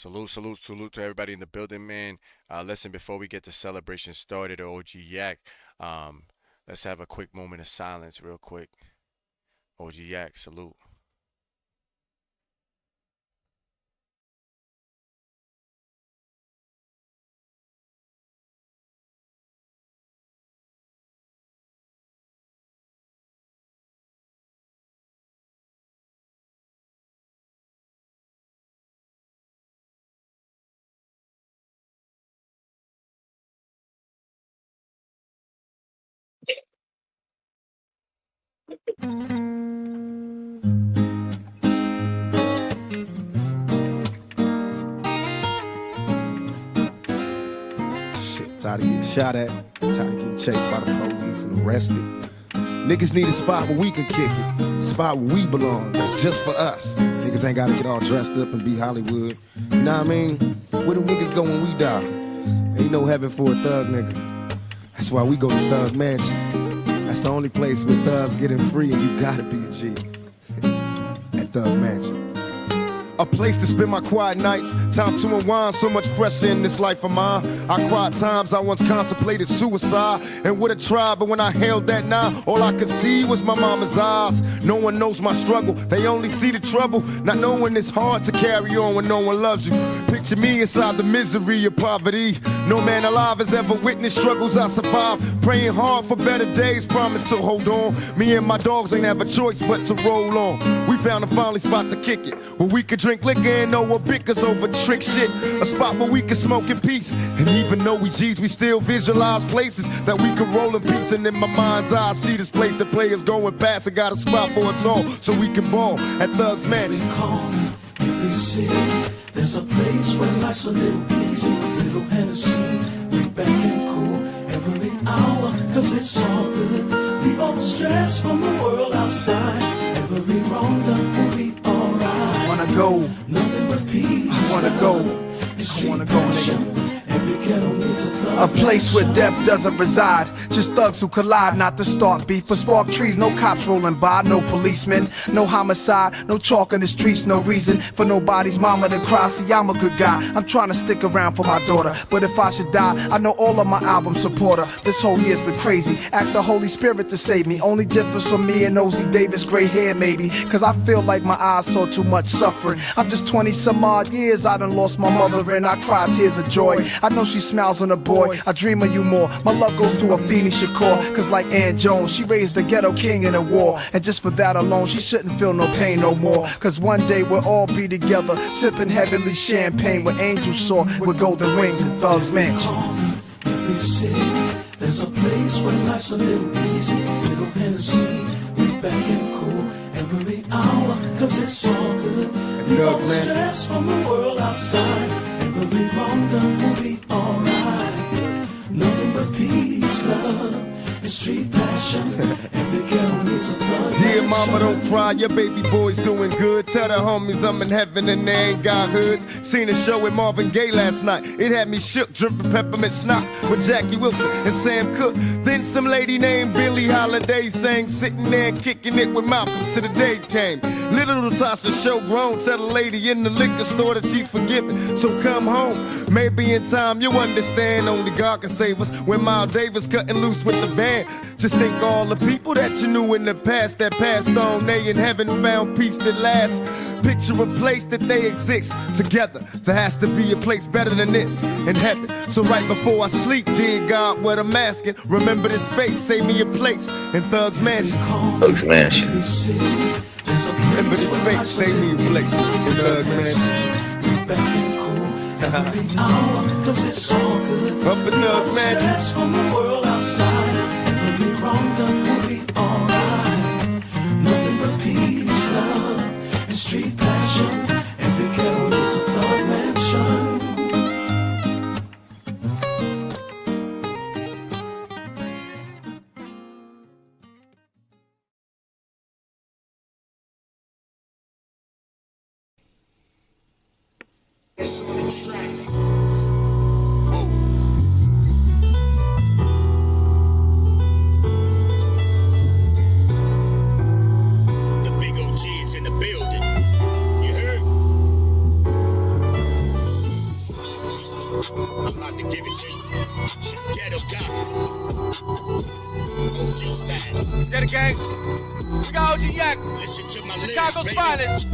Salute, salute, salute to everybody in the building, man. Listen, before we get the celebration started, OG Yak, um, let's have a quick moment of silence, real quick. OG Yak, salute. Shit, tired of getting shot at, tired of getting chased by the police and arrested. Niggas need a spot where we can kick it, a spot where we belong, that's just for us. Niggas ain't gotta get all dressed up and be Hollywood. You know what I mean? Where do niggas go when we die? Ain't no heaven for a thug nigga. That's why we go to Thug Mansion. That's the only place where thugs getting free and you gotta be a G. At Thug Mansion. A place to spend my quiet nights, time to unwind, so much pressure in this life of mine. I cried times I once contemplated suicide and would have tried, but when I held that knife, all I could see was my mama's eyes. No one knows my struggle, they only see the trouble, not knowing it's hard to carry on when no one loves you. Picture me inside the misery of poverty. No man alive has ever witnessed struggles I survived. Praying hard for better days, promise to hold on. Me and my dogs ain't have a choice but to roll on. We found a finally spot to kick it, where we could drink liquor and no one bickers over trick shit. A spot where we can smoke in peace. And even though we G's, we still visualize places that we can roll in peace. And in my mind's eye, I see this place the players going past and got a spot for us all so we can ball at Thug's Mansion. Every corner, every city, there's a place where life's a little easy, little Hennessy, we back and cool every hour, cause it's all good. Leave all the stress from the world outside. Every wrong done will be alright. Wanna go, Nothing but peace. I wanna go, It's I wanna go, passion. Every ghetto needs a thug. a place where death doesn't reside. Just thugs who collide, not to start beef, but spark trees. No cops rolling by, no policemen, no homicide, no chalk in the streets, no reason for nobody's mama to cry. See, I'm a good guy, I'm trying to stick around for my daughter. But if I should die, I know all of my album support her. This whole year's been crazy, ask the Holy Spirit to save me. Only difference from me and Ozzy Davis, gray hair maybe, cause I feel like my eyes saw too much suffering. I'm just 20 some odd years, I done lost my mother and I cry tears of joy. I know she smiles on a boy, I dream of you more. My love goes to Afeni Shakur, cause like Ann Jones, she raised the ghetto king in a war. And just for that alone, she shouldn't feel no pain no more. Cause one day we'll all be together, sipping heavenly champagne with angels soar with golden wings and Thug's Mansion. Corner, every city, there's a place where life's a little easy, little Hennessy, we back and cool every hour, cause it's all good. Leave all the stress from the world outside. Every wrong done will be alright. Nothing but peace, love, and street passion. Every ghetto needs a thug. Dear mama, don't cry, your baby boy's doing good. Tell the homies I'm in heaven and they ain't got hoods. Seen a show with Marvin Gaye last night. It had me shook, dripping peppermint schnapps with Jackie Wilson and Sam Cooke. Then some lady named Billie Holiday sang, sitting there kicking it with Malcolm till the day came. Little Natasha show grown, tell the lady in the liquor store that she's forgiven. So come home, maybe in time you'll understand. Only God can save us when Miles Davis cutting loose with the band. Just think all the people that you knew in the past that passed on, they in heaven found peace that lasts. Picture a place that they exist together. There has to be a place better than this in heaven. So right before I sleep, dear God, what I'm asking, remember this face, save me a place in Thug's Mansion. Thug's Mansion. Every city, there's a Remember place this where face, life's a save me a little place easy, in little Thug's Hennessy, Mansion. we back and cool every hour, cause it's all good. Up in Thug's Mansion. Stress from the world outside. Every wrong done will be alright. Nothing but peace, love, and street passion. Every ghetto needs a thug mansion. The big OG is in the building. You heard? the gang. We got OG Yak, Chicago's finest.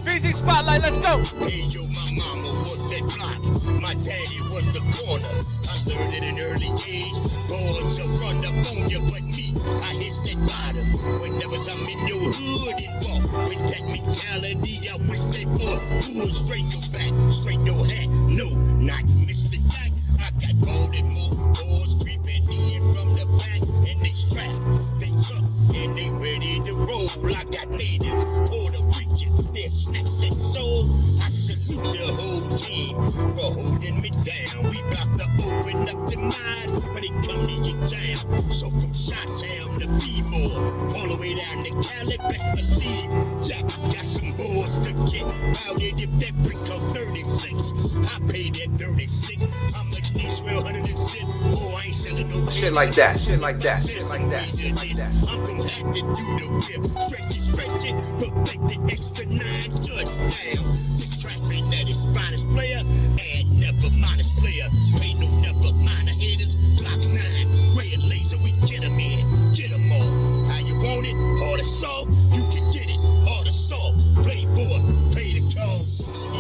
VZ Spotlight, let's go. Hey yo, my mama was that block. My daddy was the corner. I learned it in early age. Boys will run up on you, but me, I hit that bottom. Whenever I'm in your hood and walk with that mentality, I wish they would. Who was straight no back, straight no hat. No, not Mr. Yak. I got Baltimore boys creeping in from the back, and they strapped, they tuck, and they ready to roll. I got natives, Puerto Ricans, they snatch that soul. I salute the whole team for holding me down. We about to open up the mind when it come to your town. So from Chi-Town to B-More, all the way down to Cali, best believe Jack got some boys to get out it. If that brick of 36, I paid that 36. I'ma need 1,200 and shit. Oh, I ain't selling no Shit like that, shit like that, shit like that, shit like that. I'm gon' have to do the whip. Stretch it, perfect the extra 9 touchdown. The trackman that is finest player, and never minus player. Play no never minor haters. Block 9, ray and laser, we get 'em in, get 'em all. How you want it? Hard assault, you can get it. Hard assault, playboy, play the call.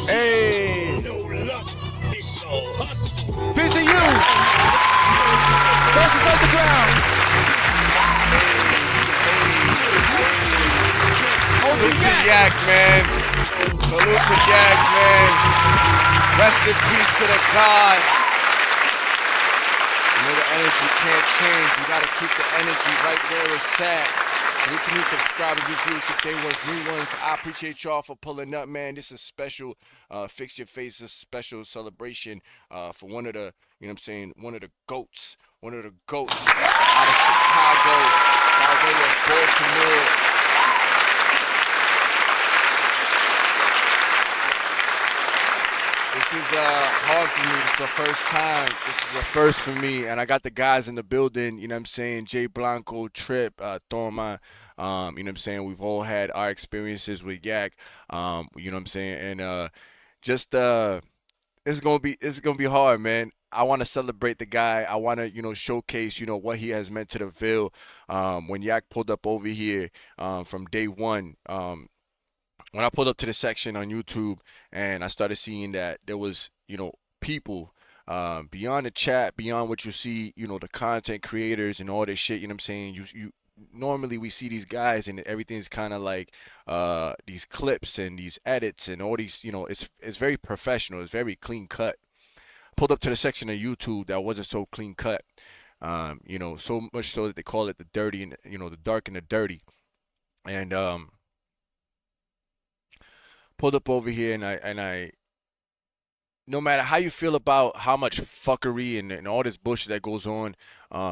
Hey, No luck, it's all hustle. Visit you. VerZus Underground. Salute to Yak, man. Salute to Yak, man. Rest in peace to the God. You know the energy can't change. You gotta keep the energy right where it's at. Salute to new subscribers, new viewership, day ones, new ones. I appreciate y'all for pulling up, man. This is special. Fix Your Face, a special celebration for one of the, you know what I'm saying, one of the goats out of Chicago, by way of Baltimore. This is hard for me. This is the first time. This is the first for me, and I got the guys in the building. You know what I'm saying? Jay Blanco, Trip, Thorma. You know what I'm saying? We've all had our experiences with Yak. You know what I'm saying? And just it's gonna be hard, man. I want to celebrate the guy. I want to, showcase, what he has meant to the Ville. When Yak pulled up over here from day one. When I pulled up to the section on YouTube and I started seeing that there was, people beyond the chat, beyond what you see, the content creators and all this shit, you know what I'm saying? You normally we see these guys and everything's kind of like these clips and these edits and all these, it's very professional, it's very clean cut. Pulled up to the section of YouTube that wasn't so clean cut. So much so that they call it the dirty and the dark and the dirty. And pulled up over here and I no matter how you feel about how much fuckery and all this bullshit that goes on,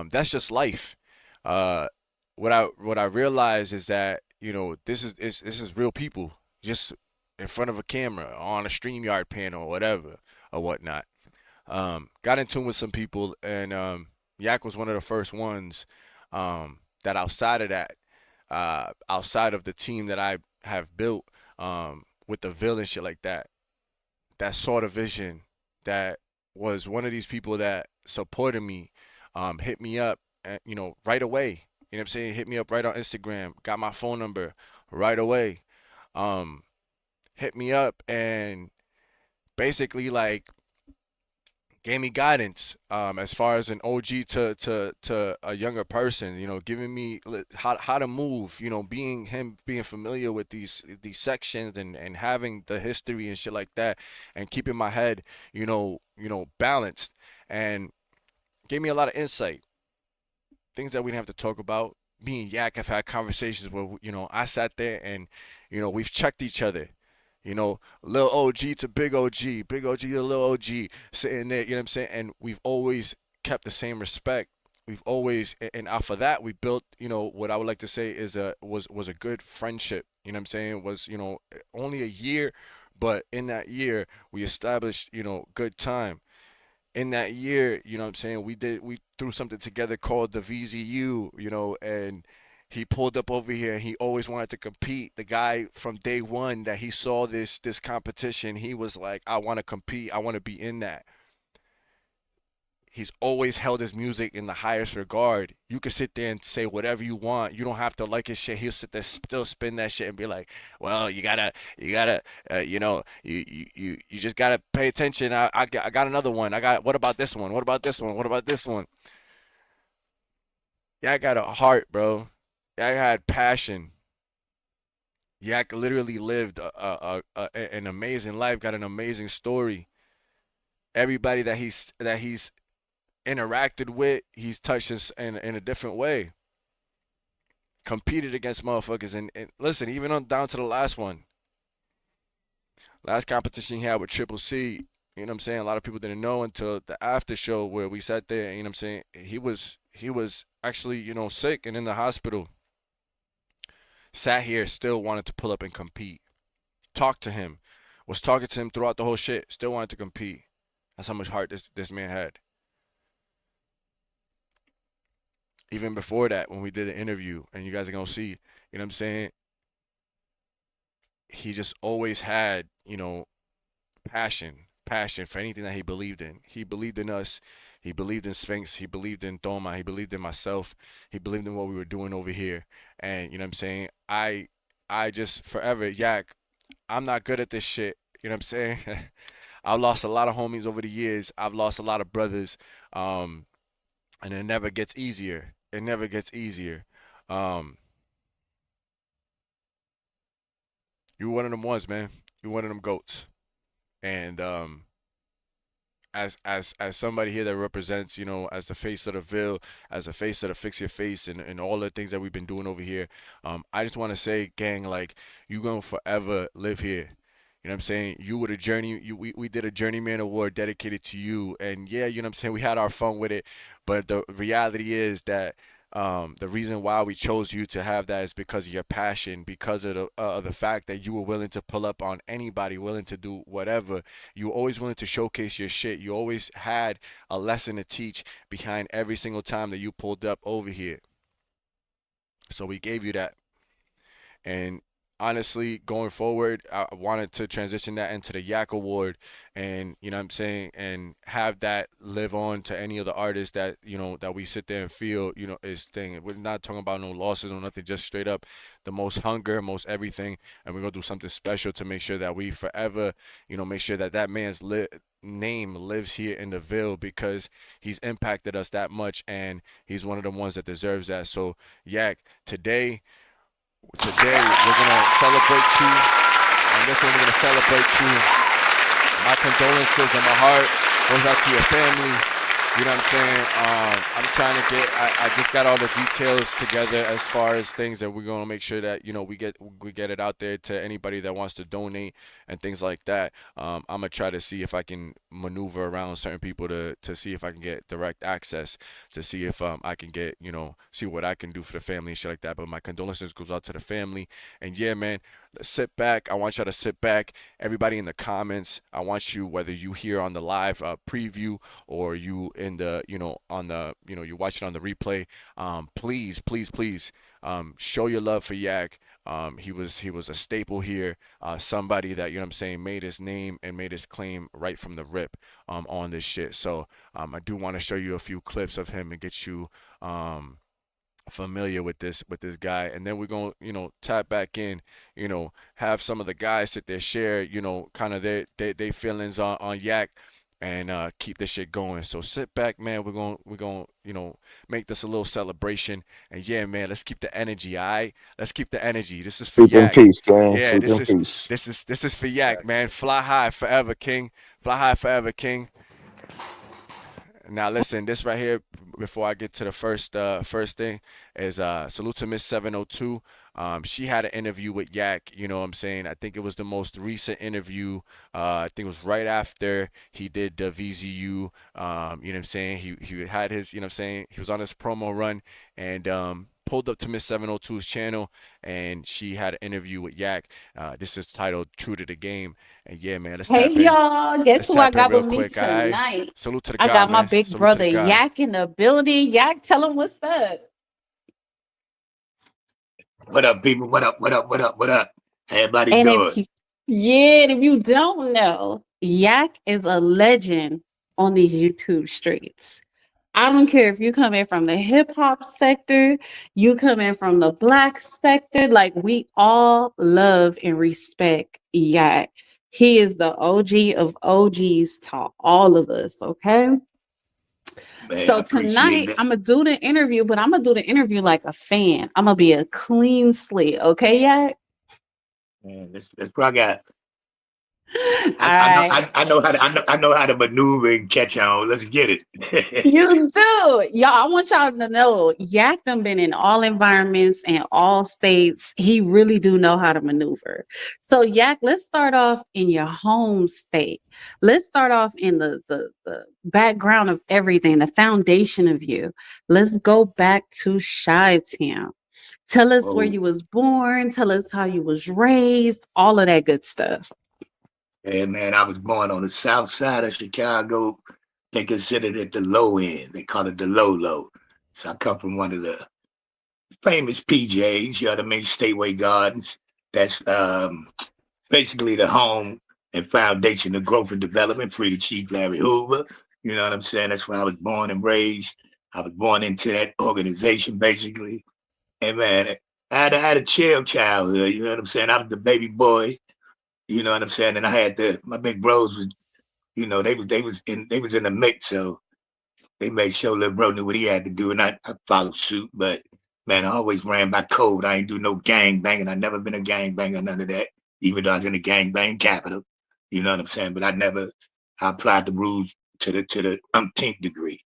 that's just life. What I realize is that this is real people just in front of a camera on a StreamYard panel or whatever or whatnot. Got in tune with some people and Yak was one of the first ones that outside of that, outside of the team that I have built. With the Ville and shit like that saw the vision, that was one of these people that supported me, hit me up, right away. You know what I'm saying? Hit me up right on Instagram, got my phone number right away, hit me up and basically like gave me guidance as far as an OG to a younger person, giving me how to move, being familiar with these sections and having the history and shit like that and keeping my head, balanced, and gave me a lot of insight. Things that we didn't have to talk about. Me and Yak have had conversations where, I sat there and, we've checked each other. Little OG to big OG to little OG, sitting there, you know what I'm saying? And we've always kept the same respect. We've always, and off of that, we built, what I would like to say is was a good friendship. You know what I'm saying? Was, only a year, but in that year, we established, good time. In that year, you know what I'm saying? We threw something together called the VZU, and he pulled up over here and he always wanted to compete. The guy from day one that he saw this competition, he was like, I want to compete. I want to be in that. he's always held his music in the highest regard. You can sit there and say whatever you want. You don't have to like his shit. He'll sit there, still spin that shit and be like, "Well, you gotta, you just gotta pay attention. I got another one. What about this one? What about this one? What about this one?" Yak got a heart, bro. Yak had passion. Yak literally lived an amazing life. Got an amazing story. Everybody that he's interacted with, he's touched us in a different way. Competed against motherfuckers, and listen, even on down to the last one, last competition he had with Triple C. You know what I'm saying? A lot of people didn't know until the after show where we sat there. You know what I'm saying? He was actually sick and in the hospital. Sat here, still wanted to pull up and compete. Talked to him, was talking to him throughout the whole shit. Still wanted to compete. That's how much heart this man had. Even before that, when we did an interview, and you guys are gonna see, you know what I'm saying? He just always had, passion for anything that he believed in. He believed in us. He believed in Sphinx. He believed in Thoma. He believed in myself. He believed in what we were doing over here. And you know what I'm saying? I just forever, Yak, I'm not good at this shit. You know what I'm saying? I've lost a lot of homies over the years. I've lost a lot of brothers. And it never gets easier. It never gets easier. Um, you one of them ones, man. You one of them goats. And as somebody here that represents, as the face of the Ville, as the face of the FixYaFace, and all the things that we've been doing over here, I just want to say, gang, like, you gonna forever live here. You know what I'm saying? You were the journey. We did a Journeyman Award dedicated to you, and yeah, you know what I'm saying. We had our fun with it, but the reality is that the reason why we chose you to have that is because of your passion, because of the fact that you were willing to pull up on anybody, willing to do whatever. You were always willing to showcase your shit. You always had a lesson to teach behind every single time that you pulled up over here. So we gave you that. And honestly, going forward, I wanted to transition that into the Yak Award, and you know what I'm saying, and have that live on to any of the artists that that we sit there and feel is thing. We're not talking about no losses or nothing, just straight up the most hunger, most everything, and we're gonna do something special to make sure that we forever, make sure that that man's name lives here in the Ville because he's impacted us that much, and he's one of the ones that deserves that. So Yak, today we're gonna celebrate you. On this one, we're gonna celebrate you. My condolences and my heart goes out to your family. You know what I'm saying? I'm trying to I just got all the details together as far as things that we're gonna make sure that we get it out there to anybody that wants to donate and things like that. I'm gonna try to see if I can maneuver around certain people to see if I can get direct access to see if I can get see what I can do for the family and shit like that. But my condolences goes out to the family. And yeah, man, sit back. I want y'all to sit back. Everybody in the comments, I want you, whether you here on the live preview or you in the on the you watch it on the replay, please show your love for Yak. He was a staple here, somebody that what I'm saying made his name and made his claim right from the rip on this shit. So I do want to show you a few clips of him and get you familiar with this guy, and then we're gonna tap back in, have some of the guys sit there, share kind of their feelings on Yak, and keep this shit going. So sit back, man. We're gonna make this a little celebration, and yeah, man, let's keep the energy. All right, let's keep the energy. This is for Sleep in Yak. peace, gang. Yeah, Sleep in peace. this is for Yak, man. Fly high forever, king. Fly high forever, king. Now listen, this right here, before I get to the first thing, is salute to Miss 702. She had an interview with Yak, you know what I'm saying? I think it was the most recent interview. I think it was right after he did the VZU, you know what I'm saying? He had his, you know what I'm saying? He was on his promo run, and pulled up to Miss 702's channel, and she had an interview with Yak. This is titled True to the Game. And yeah, man, let's Hey tap in. y'all, guess Let's who I tap in got real with me quick, all right? tonight? Salute to the I God, got my man. big Salute to the brother God. Yak in the building. Yak, tell him what's up. What up, people? What up? What up? What up? What up? Everybody And good? if you don't know, Yak is a legend on these YouTube streets. I don't care if you come in from the hip hop sector, you come in from the black sector, like we all love and respect Yak. He is the OG of OGs to all of us, okay? Man, I So appreciate tonight that. I'm gonna do the interview, but I'm gonna do the interview like a fan. I'm gonna be a clean slate, okay, Yak? Man, that's what I got. I know I I know how to maneuver and catch on. Let's get it. You do. Y'all, I want y'all to know Yak done been in all environments and all states. He really do know how to maneuver. So Yak, let's start off in your home state. Let's start off in the background of everything, the foundation of you. Let's go back to Chi-Town. Tell us where Oh, you was born, tell us how you was raised, all of that good stuff. yeah, man, I was born on the south side of Chicago. They considered it the low end. They call it the low low. So I come from one of the famous PJs, you know what I mean, Stateway Gardens. That's basically the home and foundation of growth and development, free to Chief Larry Hoover. You know what I'm saying? That's where I was born and raised. I was born into that organization, basically. And man, I had a chill childhood. You know what I'm saying? I was the baby boy. You know what I'm saying? And I had my big bros was, you know, they was in the mix. So they made sure little bro knew what he had to do, and I followed suit. But man, I always ran by code. I ain't do no gang banging. I never been a gang banger, none of that. Even though I was in the gang bang capital, you know what I'm saying. But I applied the rules to the umpteenth degree.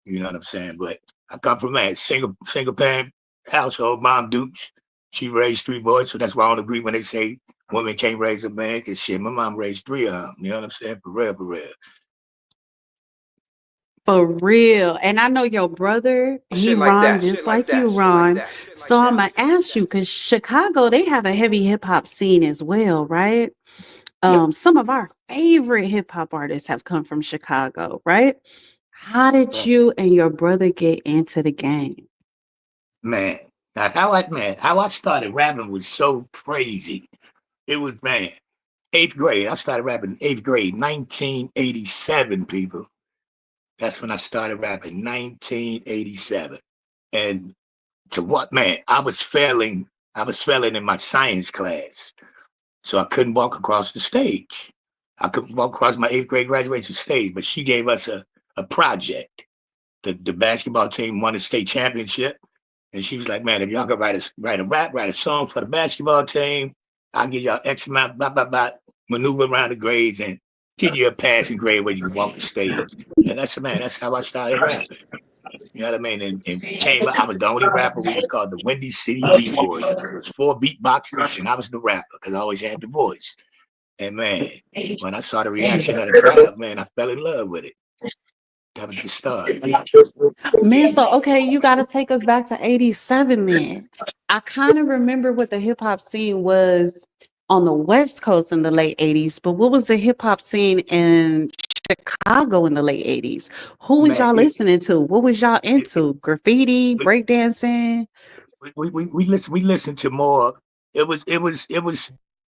You know what I'm saying. But I come from a single parent household. Mom Dukes, she raised three boys, so that's why I don't agree when they say women can't raise a man. Cause shit, my mom raised three of them. You know what I'm saying. For real, for real. For real. And I know your brother, he Shit like run that. Shit just like like you that. Shit like run. that. Shit like So I'm that. gonna ask you, because Chicago, they have a heavy hip hop scene as well, right? Yep. Some of our favorite hip hop artists have come from Chicago, right? How did Right. you and your brother get into the game? Man, how I started rapping was so crazy. It was man, eighth grade. I started rapping eighth grade, 1987. People, that's when I started rapping, 1987. And to what man, I was failing. I was failing in my science class, so I couldn't walk across the stage. I couldn't walk across my eighth grade graduation stage. But she gave us a project. The basketball team won a state championship. And she was like, man, if y'all could write a rap, write a song for the basketball team, I'll give y'all X amount, blah, blah, blah, maneuver around the grades and give you a passing grade where you can walk the stage. And that's how I started rapping. You know what I mean? And came I was the only rapper. We was called the Windy City Beat Boys. It was four beatboxers, and I was the rapper because I always had the voice. And man, when I saw the reaction of the crowd, man, I fell in love with it. That was the start. Man, so okay, you gotta take us back to 87 then. I kind of remember what the hip hop scene was on the West Coast in the late 80s, but what was the hip hop scene in Chicago in the late 80s? Who was Man, y'all listening to? What was y'all it, into? Graffiti, we, breakdancing? we listened to more. It was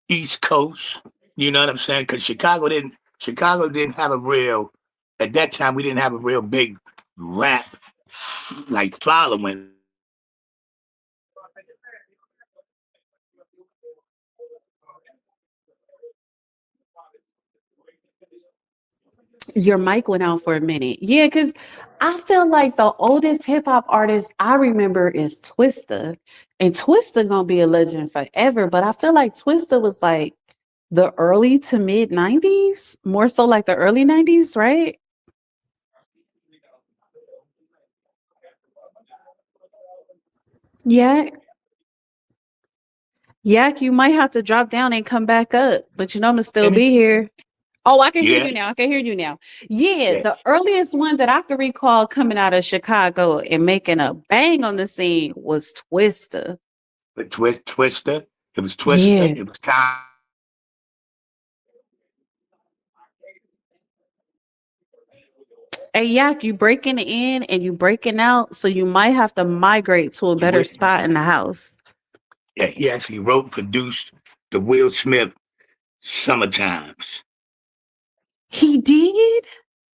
East Coast. You know what I'm saying? Because Chicago didn't have a real at that time. We didn't have a real big rap like following. Your mic went out for a minute. Yeah, because I feel like the oldest hip hop artist I remember is Twista. And Twista gonna be a legend forever. But I feel like Twista was like the early to mid 90s, more so like the early 90s, right? Yeah. Yak, you might have to drop down and come back up, but you know I'm gonna still And be here. Oh, I can hear yeah, you now. I can hear you now. Yeah, yeah, the earliest one that I can recall coming out of Chicago and making a bang on the scene was Twista. but Twister. It was Twister. Yeah. It was time. Hey, Yak, you breaking in and you breaking out, so you might have to migrate to a better spot in the house. Yeah, he actually wrote and produced the Will Smith Summer Times. He did?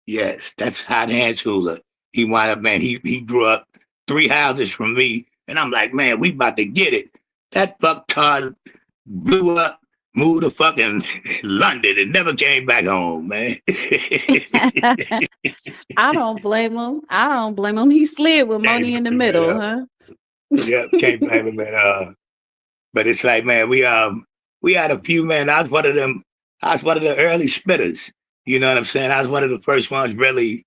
Yes, that's hot hands hula. He wound up, man. He grew up 3 houses from me, and I'm like, man, we about to get it. That fucktard blew up, moved to fucking London, and never came back home, man. I don't blame him. I don't blame him. He slid with Came Money in the back, man. middle, huh? Yeah, can't blame him, man. But it's like, man, we had a few, man. I was one of them. I was one of the early spitters. You know what I'm saying? I was one of the first ones really,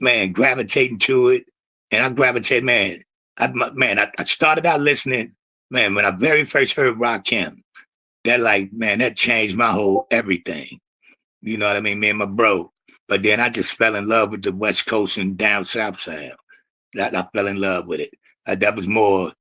man, gravitating to it. And I gravitated, man. I started out listening, man, when I very first heard Rakim. That like, man, that changed my whole everything. You know what I mean? Me and my bro. But then I just fell in love with the West Coast and down South sound. I fell in love with it. That was more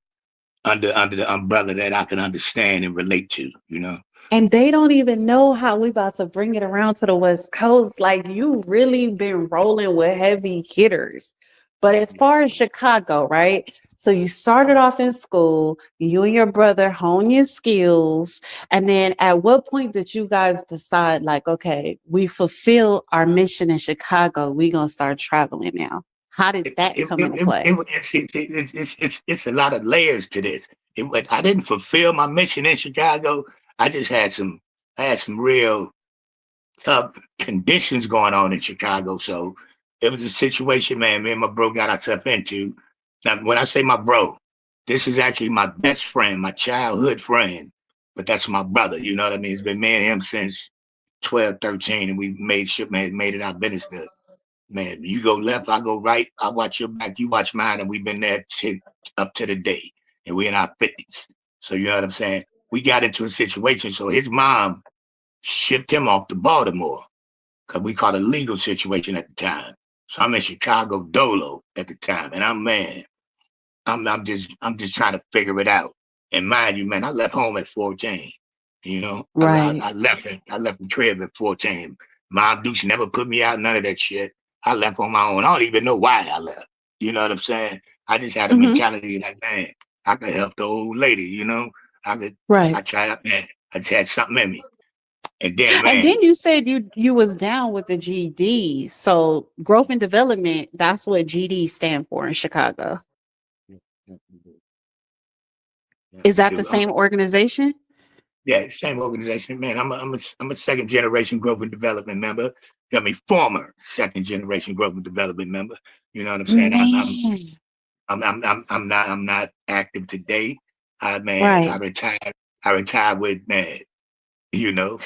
under the umbrella that I can understand and relate to, you know. And they don't even know how we about to bring it around to the West Coast. Like you really been rolling with heavy hitters. But as far as Chicago, right? So you started off in school, you and your brother hone your skills. And then at what point did you guys decide, like, okay, we fulfill our mission in Chicago, we gonna start traveling now? How did that come into play? It's a lot of layers to this. I didn't fulfill my mission in Chicago. I just had some real tough conditions going on in Chicago. So it was a situation, man, me and my bro got ourselves into. Now, when I say my bro, this is actually my best friend, my childhood friend, but that's my brother. You know what I mean? It's been me and him since 12, 13, and we made sure, man, made it our business to, man, you go left, I go right, I watch your back, you watch mine, and we've been there up to the day, and we're in our 50s. So you know what I'm saying? We got into a situation, so his mom shipped him off to Baltimore because we caught a legal situation at the time. So I'm in Chicago Dolo at the time, and I'm just trying to figure it out. And mind you, man, I left home at 14. You know, Right. I left the crib at 14. Mom Dukes never put me out, none of that shit. I left on my own. I don't even know why I left. You know what I'm saying? I just had a Hmm. mentality like, man, I could help the old lady, you know. Right. I tried, man, I just had something in me. And then, And man, then you said you was down with the GD. So growth and development, that's what GD stand for in Chicago. yeah, Is we that the do. same organization? Yeah, same organization, man. I'm a second generation growth and development member. I mean, former second generation growth and development member. You know what I'm saying? Man. I'm not active today. Man, Right. I retired with, man, you know,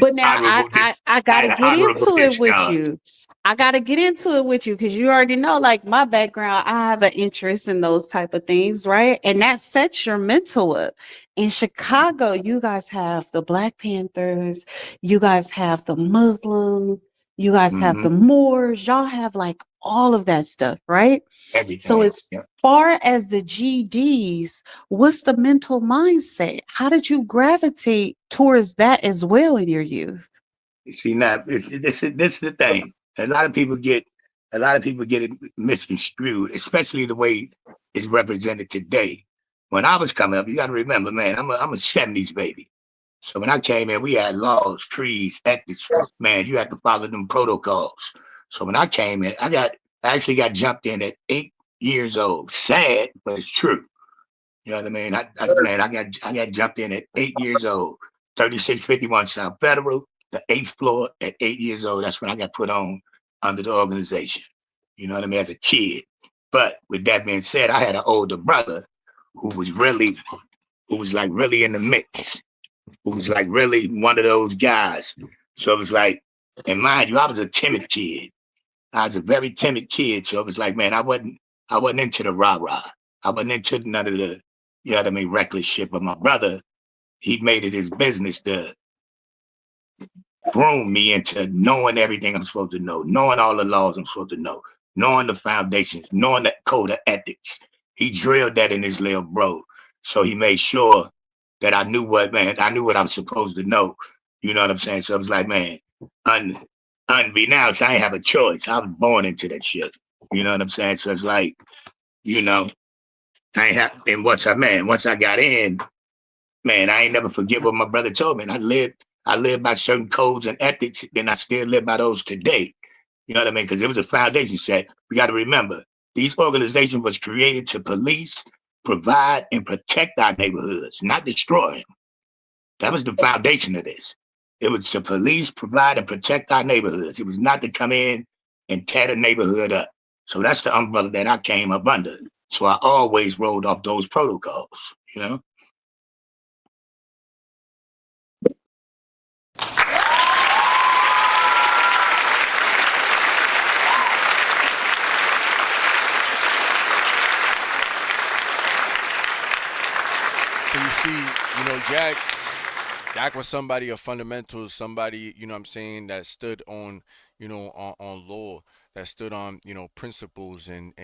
But now honorable I I gotta had an get honorable into it with discharge. you. I gotta get into it with you because you already know, like my background, I have an interest in those type of things, right? And that sets your mental up. In Chicago, you guys have the Black Panthers, you guys have the Muslims, you guys have Mm-hmm. the Moors, y'all have like all of that stuff, right? So Everything. as Yeah. far as the GDs, what's the mental mindset? How did you gravitate towards that as well in your youth? You see now, this is the thing. A lot of people get it misconstrued, especially the way it's represented today. When I was coming up, you got to remember, man, I'm a '70s baby. So when I came in, we had laws, trees, ethics. Man, you had to follow them protocols. So when I came in, I actually got jumped in at 8 years old. Sad, but it's true. You know what I mean? Man, I got jumped in at 8 years old. 3651 South Federal, the eighth floor at 8 years old. That's when I got put on under the organization. You know what I mean? As a kid. But with that being said, I had an older brother who was really, who was like really in the mix, who was like really one of those guys. So it was like, and mind you, I was a timid kid. I was a very timid kid. So it was like, man, I wasn't into the rah-rah. I wasn't into none of the, you know what I mean, reckless shit. But my brother, he made it his business to groom me into knowing everything I'm supposed to know, knowing all the laws I'm supposed to know, knowing the foundations, knowing the code of ethics. He drilled that in his little bro. So he made sure that I knew what I was supposed to know. You know what I'm saying? So I was like, man, un, unbeknownst, I ain't have a choice. I was born into that shit. You know what I'm saying? So it's like, you know, I ain't have, and once I got in, man, I ain't never forget what my brother told me. And I lived by certain codes and ethics, and I still live by those today. You know what I mean? Because it was a foundation set. We got to remember, these organizations was created to police, provide, and protect our neighborhoods, not destroy them. That was the foundation of this. It was to police, provide, and protect our neighborhoods. It was not to come in and tear the neighborhood up. So that's the umbrella that I came up under. So I always rolled off those protocols, you know? So you see, Yak was somebody of fundamentals, somebody, you know what I'm saying, that stood on, on law, that stood on, principles and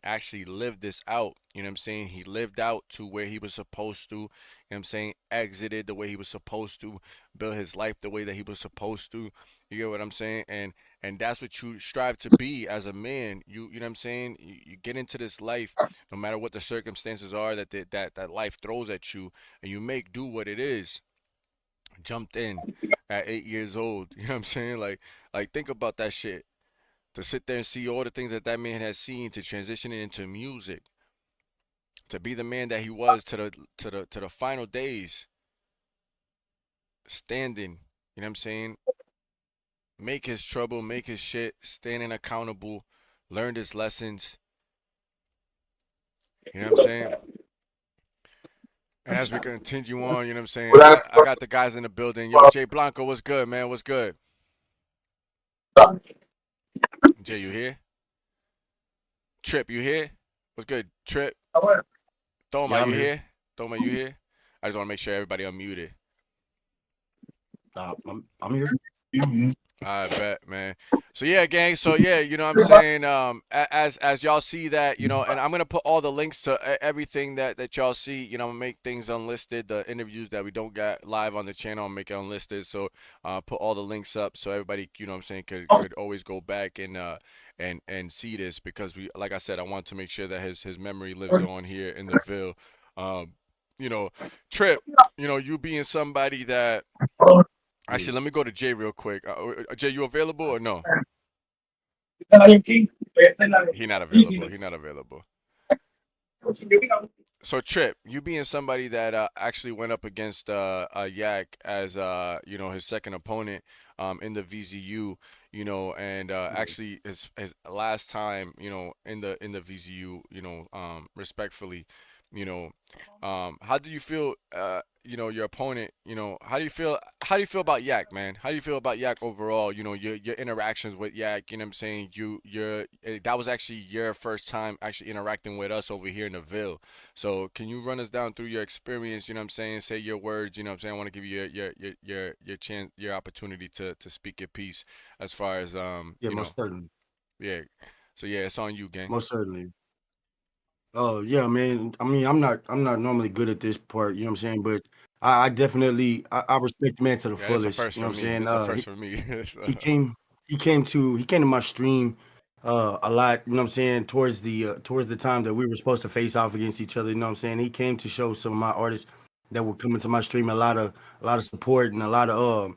actually lived this out. You know what I'm saying? He lived out to where he was supposed to, you know what I'm saying, exited the way he was supposed to, built his life the way that he was supposed to. You get what I'm saying? And that's what you strive to be as a man. You know what I'm saying? You get into this life no matter what the circumstances are that life throws at you, and you make do what it is. Jumped in at 8 years old. You know what I'm saying? Like think about that shit. To sit there and see all the things that that man has seen, to transition it into music, to be the man that he was to the final days, standing. You know what I'm saying? Make his trouble, make his shit, standing accountable, learned his lessons. You know what I'm saying? And as we continue on, you know what I'm saying? I got the guys in the building. Yo, Jay Blanco, what's good, man? What's good? Jay, you here? Trip, you here? What's good? Trip? Thoma, Yeah, I'm you here. here? Thoma, you here? I just want to make sure everybody unmuted. I'm here. I bet, man. So yeah, gang. So yeah, you know what I'm saying. As y'all see that, and I'm gonna put all the links to everything that y'all see. I'm gonna make things unlisted. The interviews that we don't get live on the channel, I'll make it unlisted. So put all the links up so everybody, what I'm saying, could always go back and see this, because like I said, I want to make sure that his memory lives on here in the Ville. Um, you know, Trip. You being somebody that. Yeah. Actually, let me go to Jay real quick. Jay, you available or no? He not available. He not available. So Trip, you being somebody that actually went up against Yak as his second opponent in the VZU, and actually his last time, in the VZU, respectfully, you know, how do you feel? Your opponent. How do you feel about Yak, man? How do you feel about Yak overall? Your interactions with Yak. You know what I'm saying? That was actually your first time actually interacting with us over here in the Ville. So can you run us down through your experience? You know what I'm saying? Say your words. You know what I'm saying? I want to give you your chance, your opportunity to speak your piece as far as Yeah, most certainly. yeah. So yeah, it's on you, gang. Most certainly. Oh yeah, man. I mean, I'm not normally good at this part, you know what I'm saying? But I definitely I respect the man to the Yeah, it's a fullest. first You know for what I'm me. saying? This is a first for me. He came he came to my stream a lot, you know what I'm saying, towards the time that we were supposed to face off against each other, you know what I'm saying? He came to show some of my artists that were coming to my stream a lot of support and a lot of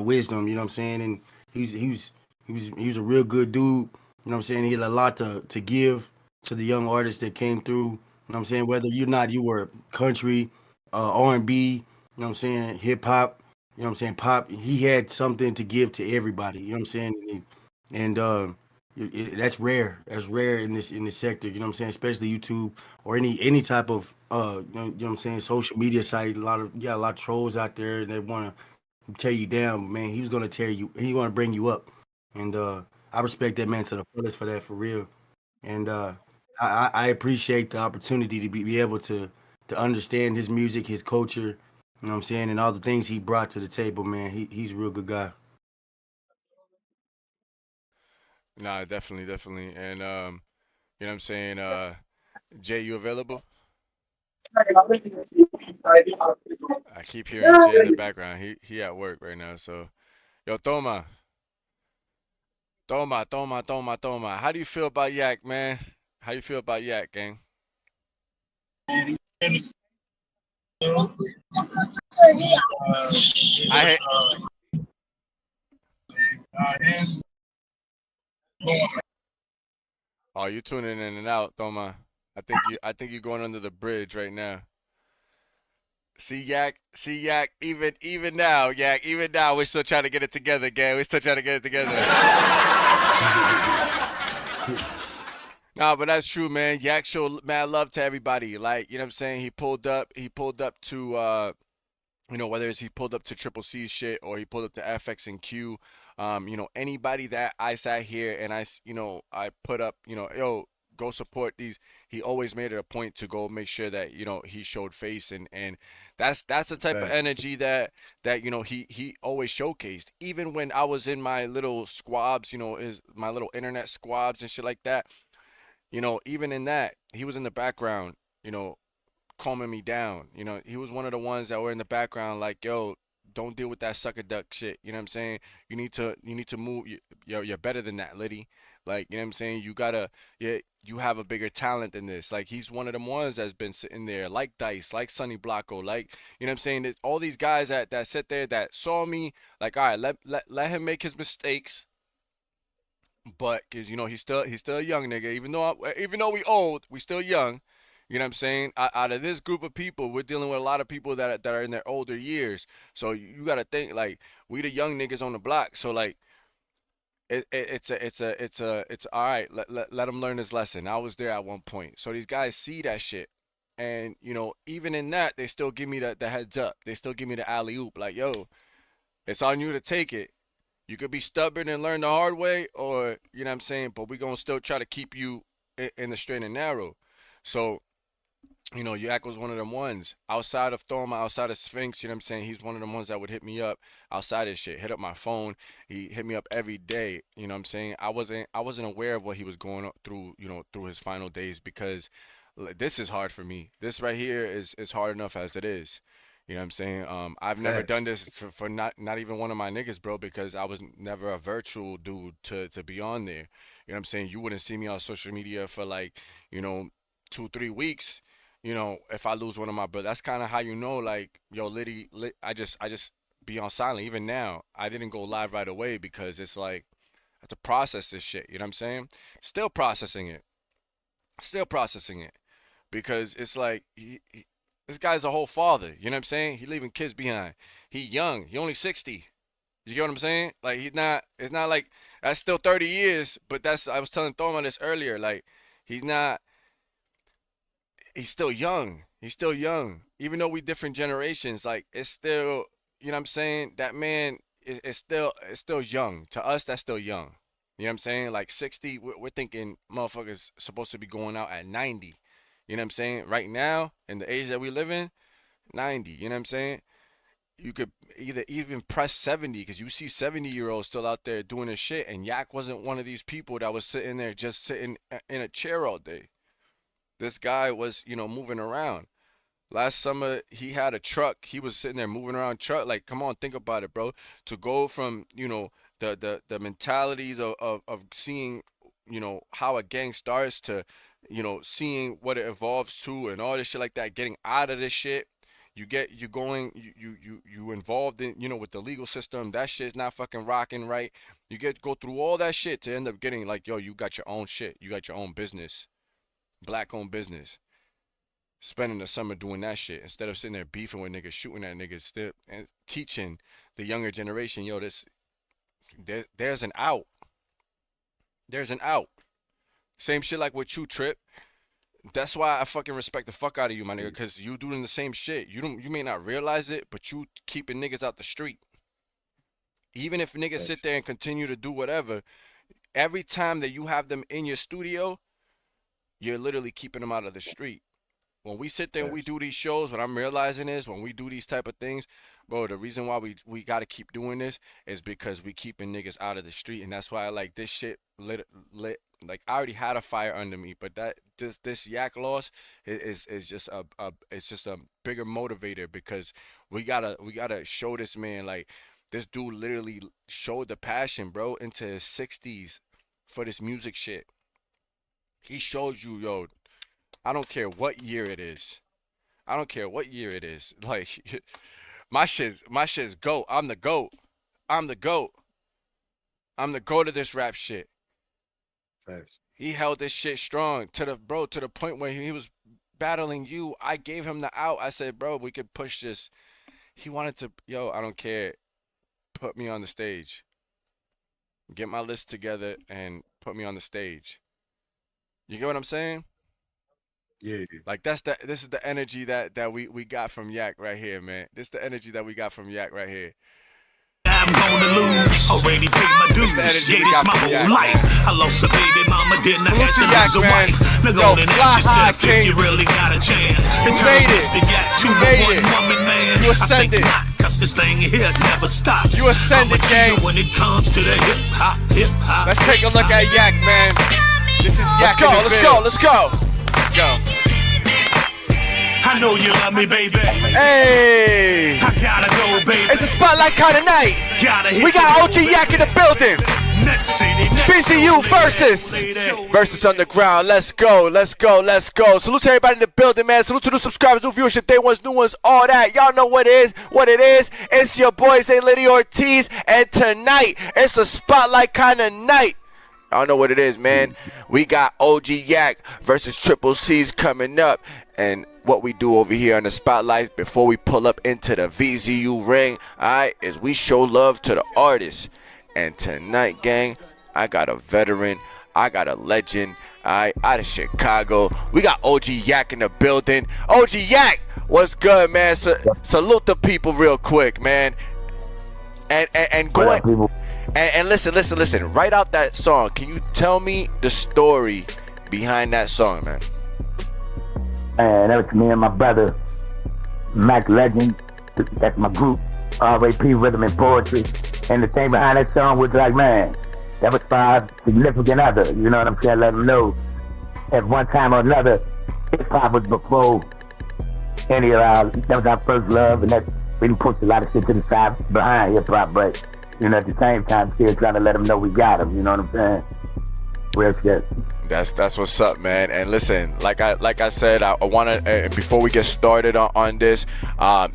wisdom, you know what I'm saying? And he was a real good dude, you know what I'm saying? He had a lot to give to the young artists that came through, you know what I'm saying? Whether you were country, R&B, you know what I'm saying, hip hop, you know what I'm saying? Pop, he had something to give to everybody. You know what I'm saying? And that's rare. That's rare in this sector. You know what I'm saying? Especially YouTube or any type of you know what I'm saying, social media site. You got a lot of trolls out there that want to tear you down. Man, he was gonna tear you. He want to bring you up. And I respect that man to the fullest for that, for real. And I appreciate the opportunity to be able to understand his music, his culture, you know what I'm saying, and all the things he brought to the table, man. He's a real good guy. Nah, definitely, definitely. And you know what I'm saying? Jay, you available? I keep hearing Jay in the background. He at work right now. So yo, Toma. How do you feel about Yak, man? How you feel about Yak, gang? I Oh, you tuning in and out, Thoma. I think you're going under the bridge right now. See Yak, even now, Yak, even now, we're still trying to get it together, gang. We're still trying to get it together. Nah, but that's true, man. Yak showed mad love to everybody. Like, you know what I'm saying? He pulled up to whether it's he pulled up to Triple C's shit or he pulled up to FX and Q. Anybody that I sat here and I put up, yo, go support these. He always made it a point to go make sure that, he showed face and that's the type of Facts. energy that he always showcased. Even when I was in my little squabs, is my little internet squabs and shit like that. Even in that, he was in the background, calming me down. He was one of the ones that were in the background, like, yo, don't deal with that sucker duck shit. You know what I'm saying? You need to move. You're better than that, Litty. Like, you know what I'm saying? You have a bigger talent than this. Like, he's one of them ones that's been sitting there, like Dice, like Sonny Blanco, like, you know what I'm saying? There's all these guys that sit there that saw me, like, all right, let him make his mistakes. But because he's still a young nigga, even though we old, we still young. You know what I'm saying? Out of this group of people, we're dealing with a lot of people that are in their older years. So you got to think like we the young niggas on the block. So like it's all right. Let him learn his lesson. I was there at one point. So these guys see that shit, and even in that, they still give me the heads up. They still give me the alley oop. Like, yo, it's on you to take it. You could be stubborn and learn the hard way, or you know what I'm saying. But we gonna still try to keep you in the straight and narrow. So Yak was one of them ones. Outside of Thoma, outside of Sphinx, you know what I'm saying? He's one of them ones that would hit me up outside of shit, hit up my phone. He hit me up every day, you know what I'm saying? I wasn't aware of what he was going through, through his final days because this is hard for me. This right here is hard enough as it is. You know what I'm saying? I've never done Facts. this for not even one of my niggas, bro, because I was never a virtual dude to be on there. You know what I'm saying? You wouldn't see me on social media for like, you know, 2 3 weeks, if I lose one of my brothers. That's kind of how like, yo, I just be on silent. Even now, I didn't go live right away because it's like I have to process this shit. You know what I'm saying? Still processing it. Still processing it because it's like this guy's a whole father. You know what I'm saying? He leaving kids behind. He young. He only 60. You get what I'm saying? Like he's not. It's not like that's still 30 years. But that's I was telling Thoma this earlier. Like he's not. He's still young. He's still young. Even though we different generations, like it's still, you know what I'm saying? That man is still young. To us, that's still young. You know what I'm saying? Like 60, we're thinking motherfuckers supposed to be going out at 90. You know what I'm saying? Right now, in the age that we live in, 90. You know what I'm saying? You could either even press 70 because you see 70-year-olds still out there doing this shit. And Yak wasn't one of these people that was sitting there just sitting in a chair all day. This guy was, moving around. Last summer, he had a truck. He was sitting there moving around truck. Like, come on, think about it, bro. To go from, the mentalities of seeing, how a gang starts to, seeing what it evolves to and all this shit like that, getting out of this shit. You going, you involved in, with the legal system. That shit's not fucking rocking right. You go through all that shit to end up getting like, yo, you got your own shit. You got your own business, black owned business, spending the summer doing that shit instead of sitting there beefing with niggas, shooting at niggas, still and teaching the younger generation, yo, there's an out. There's an out. Same shit like with you, Trip. That's why I fucking respect the fuck out of you, my nigga, cause you doing the same shit. You may not realize it, but you keeping niggas out the street. Even if niggas sit there and continue to do whatever, every time that you have them in your studio, you're literally keeping them out of the street. When we sit there and we do these shows, what I'm realizing is when we do these type of things, bro, the reason why we got to keep doing this is because we keeping niggas out of the street, and that's why I like this shit lit. Like I already had a fire under me, but this Yak loss is just a bigger motivator because we gotta show this man like this dude literally showed the passion, bro, into his 60s for this music shit. He showed you, yo, I don't care what year it is. I don't care what year it is. Like my shit's GOAT. I'm the GOAT. I'm the GOAT. I'm the GOAT of this rap shit. Facts. He held this shit strong to the point where he was battling you. I gave him the out. I said, bro, we could push this. He wanted to, yo, I don't care. Put me on the stage. Get my list together and put me on the stage. You get what I'm saying? Yeah. Like this is the energy that we got from Yak right here, man. This is the energy that we got from Yak right here. I'm gonna lose. Already paid my dues. Gave this my whole life. I lost a baby mama, then I had to lose a wife. Now go and ask yourself if you really got a chance. You made it. You made it. Woman, man. You ascended. Cause this thing here never stops. You ascended, gang. When it comes to the hip hop. Let's take a look at Yak, man. This is Yak. Let's go. I know you love me, baby. Hey! I gotta go, baby. It's a spotlight kind of night. We got OG Yak in the building. Next city, VCU VerZus Underground. Let's go. Salute to everybody in the building, man. Salute to new subscribers, new viewership, day ones, new ones, all that. Y'all know what it is. It's your boy, Zay Litty Ortiz, and tonight it's a spotlight kind of night. Y'all know what it is, man. We got OG Yak versus Triple C's coming up. And what we do over here on the spotlight before we pull up into the VZU ring, alright, is we show love to the artists. And tonight, gang, I got a veteran, I got a legend, alright, out of Chicago. We got OG Yak in the building. OG Yak, what's good, man? Salute the people real quick, man. And go ahead. And listen. Write out that song. Can you tell me the story behind that song, man? And that was me and my brother, Mac Legend. That's my group, RAP Rhythm and Poetry. And the thing behind that song was like, man, that was for our significant other. You know what I'm saying? Let them know at one time or another, hip hop was before any of our, that was our first love. And that we didn't push a lot of shit to the side behind hip hop, but you know, at the same time, still trying to let them know we got them. You know what I'm saying? Real shit. That's what's up, man. And listen, like I said, I want to before we get started on this,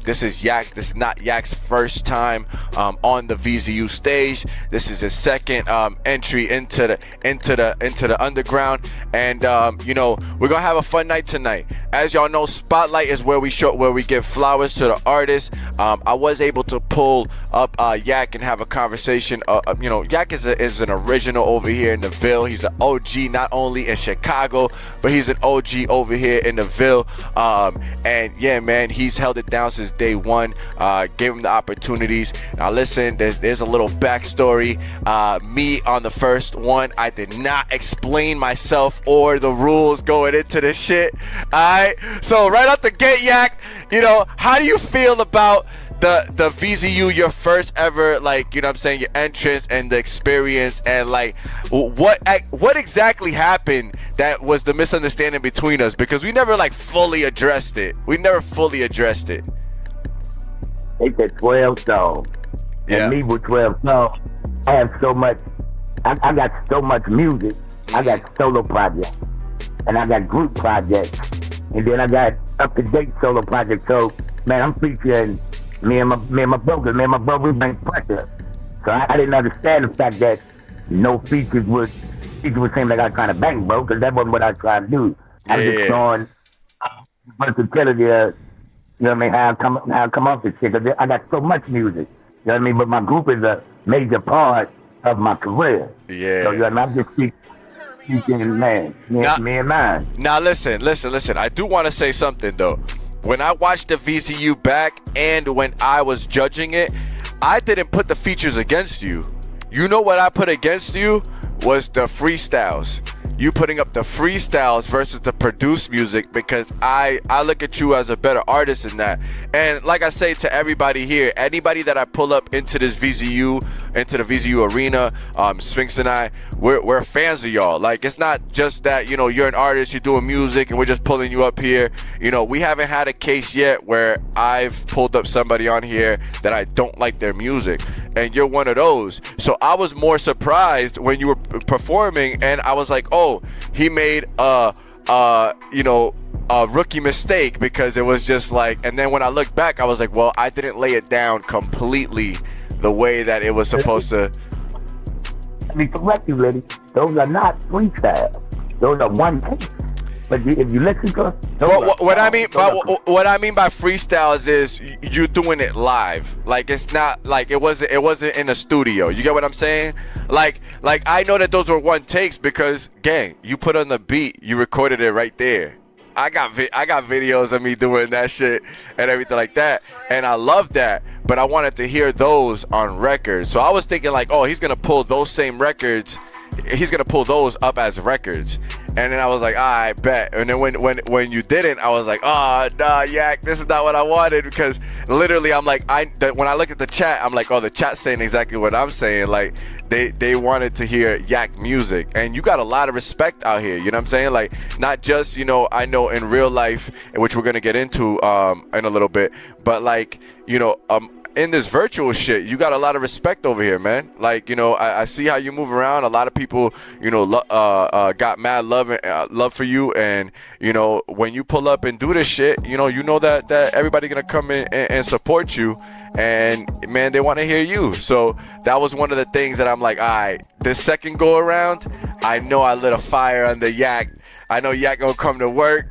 this is Yak's. This is not Yak's first time on the VZU stage. This is his second entry into the underground. And you know, we're gonna have a fun night tonight. As y'all know, Spotlight is where we give flowers to the artists. I was able to pull up Yak and have a conversation. You know, Yak is an original over here in the Ville. He's an OG, not only in Chicago, but he's an OG over here in the Ville. And yeah, man, he's held it down since day one. Gave him the opportunities. Now listen, there's a little backstory. Me on the first one, I did not explain myself or the rules going into this shit. Alright, so right out the gate, Yak, you know, how do you feel about the VZU, your first ever, like, you know what I'm saying, your entrance and the experience, and like what exactly happened that was the misunderstanding between us? Because we never like fully addressed it. They said 12 songs. Yeah. And me with 12 songs, I have so much, I got so much music. I got solo projects, and I got group projects, and then I got up-to-date solo projects. So, man, I'm featuring me and my brother, we bring pressure. So I didn't understand the fact that no features would seem like I was trying to bang, bro, because that wasn't what I was trying to do. I was just showing versatility, you know what I mean, how I come off this shit, because I got so much music, you know what I mean, but my group is a major part of my career. Yeah. So, you know what I mean, I'm just speaking, man, me and mine. Now listen, I do want to say something though. When I watched the VZU back and when I was judging it, I didn't put the features against you. You know what I put against you was the freestyles. You putting up the freestyles versus the produced music, because I look at you as a better artist in that. And like I say to everybody here, anybody that I pull up into this VZU, into the VZU arena, Sphinx and I, we're fans of y'all. Like, it's not just that, you know, you're an artist, you're doing music, and we're just pulling you up here. You know, we haven't had a case yet where I've pulled up somebody on here that I don't like their music, and you're one of those. So I was more surprised when you were performing, and I was like, oh, he made a rookie mistake, because it was just like, and then when I look back, I was like, well, I didn't lay it down completely the way that it was supposed to. let me correct you, Litty. Those are not freestyle. Those are one take. But if you listen to it, what I mean by freestyles is you doing it live. Like it's not like it wasn't in a studio. You get what I'm saying? Like I know that those were one takes because gang, you put on the beat, you recorded it right there. I got videos of me doing that shit and everything like that, and I love that. But I wanted to hear those on records. So I was thinking like, oh, he's gonna pull those same records. He's gonna pull those up as records. And then I was like, I bet. And then when you didn't, I was like, oh, nah, Yak, this is not what I wanted. Because literally, I'm like, when I look at the chat, I'm like, oh, the chat's saying exactly what I'm saying. Like, they wanted to hear Yak music. And you got a lot of respect out here. You know what I'm saying? Like, not just, you know, I know in real life, which we're going to get into in a little bit. But, like, you know, in this virtual shit, you got a lot of respect over here, man. Like, you know, I see how you move around. A lot of people, you know, got mad love for you, and you know, when you pull up and do this shit, you know that everybody gonna come in and support you, and man, they want to hear you. So that was one of the things that I'm like, all right, this second go around, I know I lit a fire under Yak. I know Yak gonna come to work.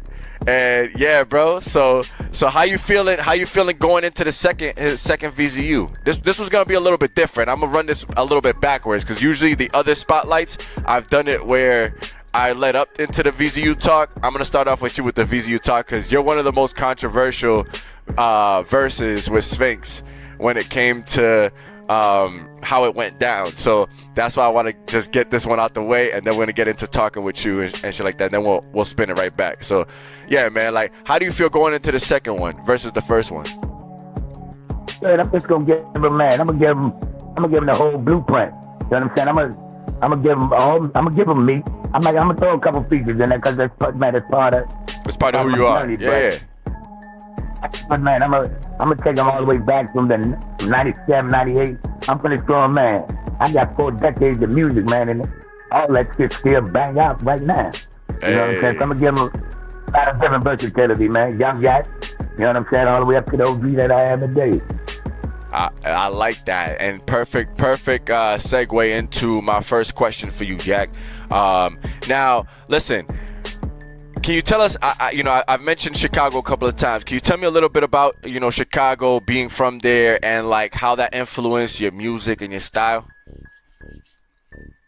And yeah, bro. So how you feeling? How you feeling going into the second VZU? This was gonna be a little bit different. I'm gonna run this a little bit backwards because usually the other spotlights I've done it where I led up into the VZU talk. I'm gonna start off with you with the VZU talk because you're one of the most controversial verses with Sphinx when it came to how it went down. So that's why I want to just get this one out the way, and then we're gonna get into talking with you and shit like that. And then we'll spin it right back. So yeah, man, like how do you feel going into the second one versus the first one? Man, I'm just gonna give him, man. I'm gonna give him the whole blueprint. You know what I'm saying? I'm gonna give him all. I'm gonna give him me. I'm gonna throw a couple features in there because that's part of. It's part of who you are. Yeah. But man, I'm gonna take them all the way back from the 97, 98. I'm gonna throw them, man. I got 4 decades of music, man, and all that shit still bang out right now. You know what I'm saying? So I'm gonna give them a lot of different versatility, man. Young Yak, you know what I'm saying? All the way up to the OG that I am today. I like that, and perfect segue into my first question for you, Yak. Now, listen. Can you tell us, I've mentioned Chicago a couple of times. Can you tell me a little bit about, you know, Chicago, being from there, and like how that influenced your music and your style?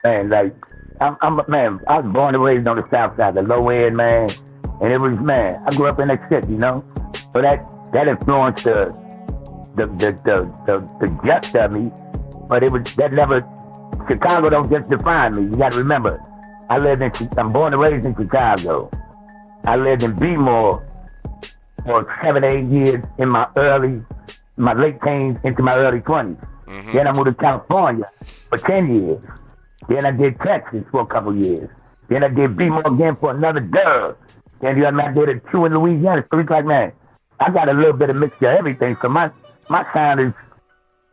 Man, like, I'm man, I was born and raised on the south side, the low end, man. And it was, man, I grew up in that shit, you know? So that influenced the gist of me. But Chicago don't just define me. You gotta remember, I'm born and raised in Chicago. I lived in Bmore for 7 or 8 years in my late teens into my early 20s. Mm-hmm. Then I moved to California for 10 years. Then I did Texas for a couple of years. Then I did Bmore again for another dub. Then I did a 2 in Louisiana. So it's like, man, I got a little bit of mixture of everything. So my sound is,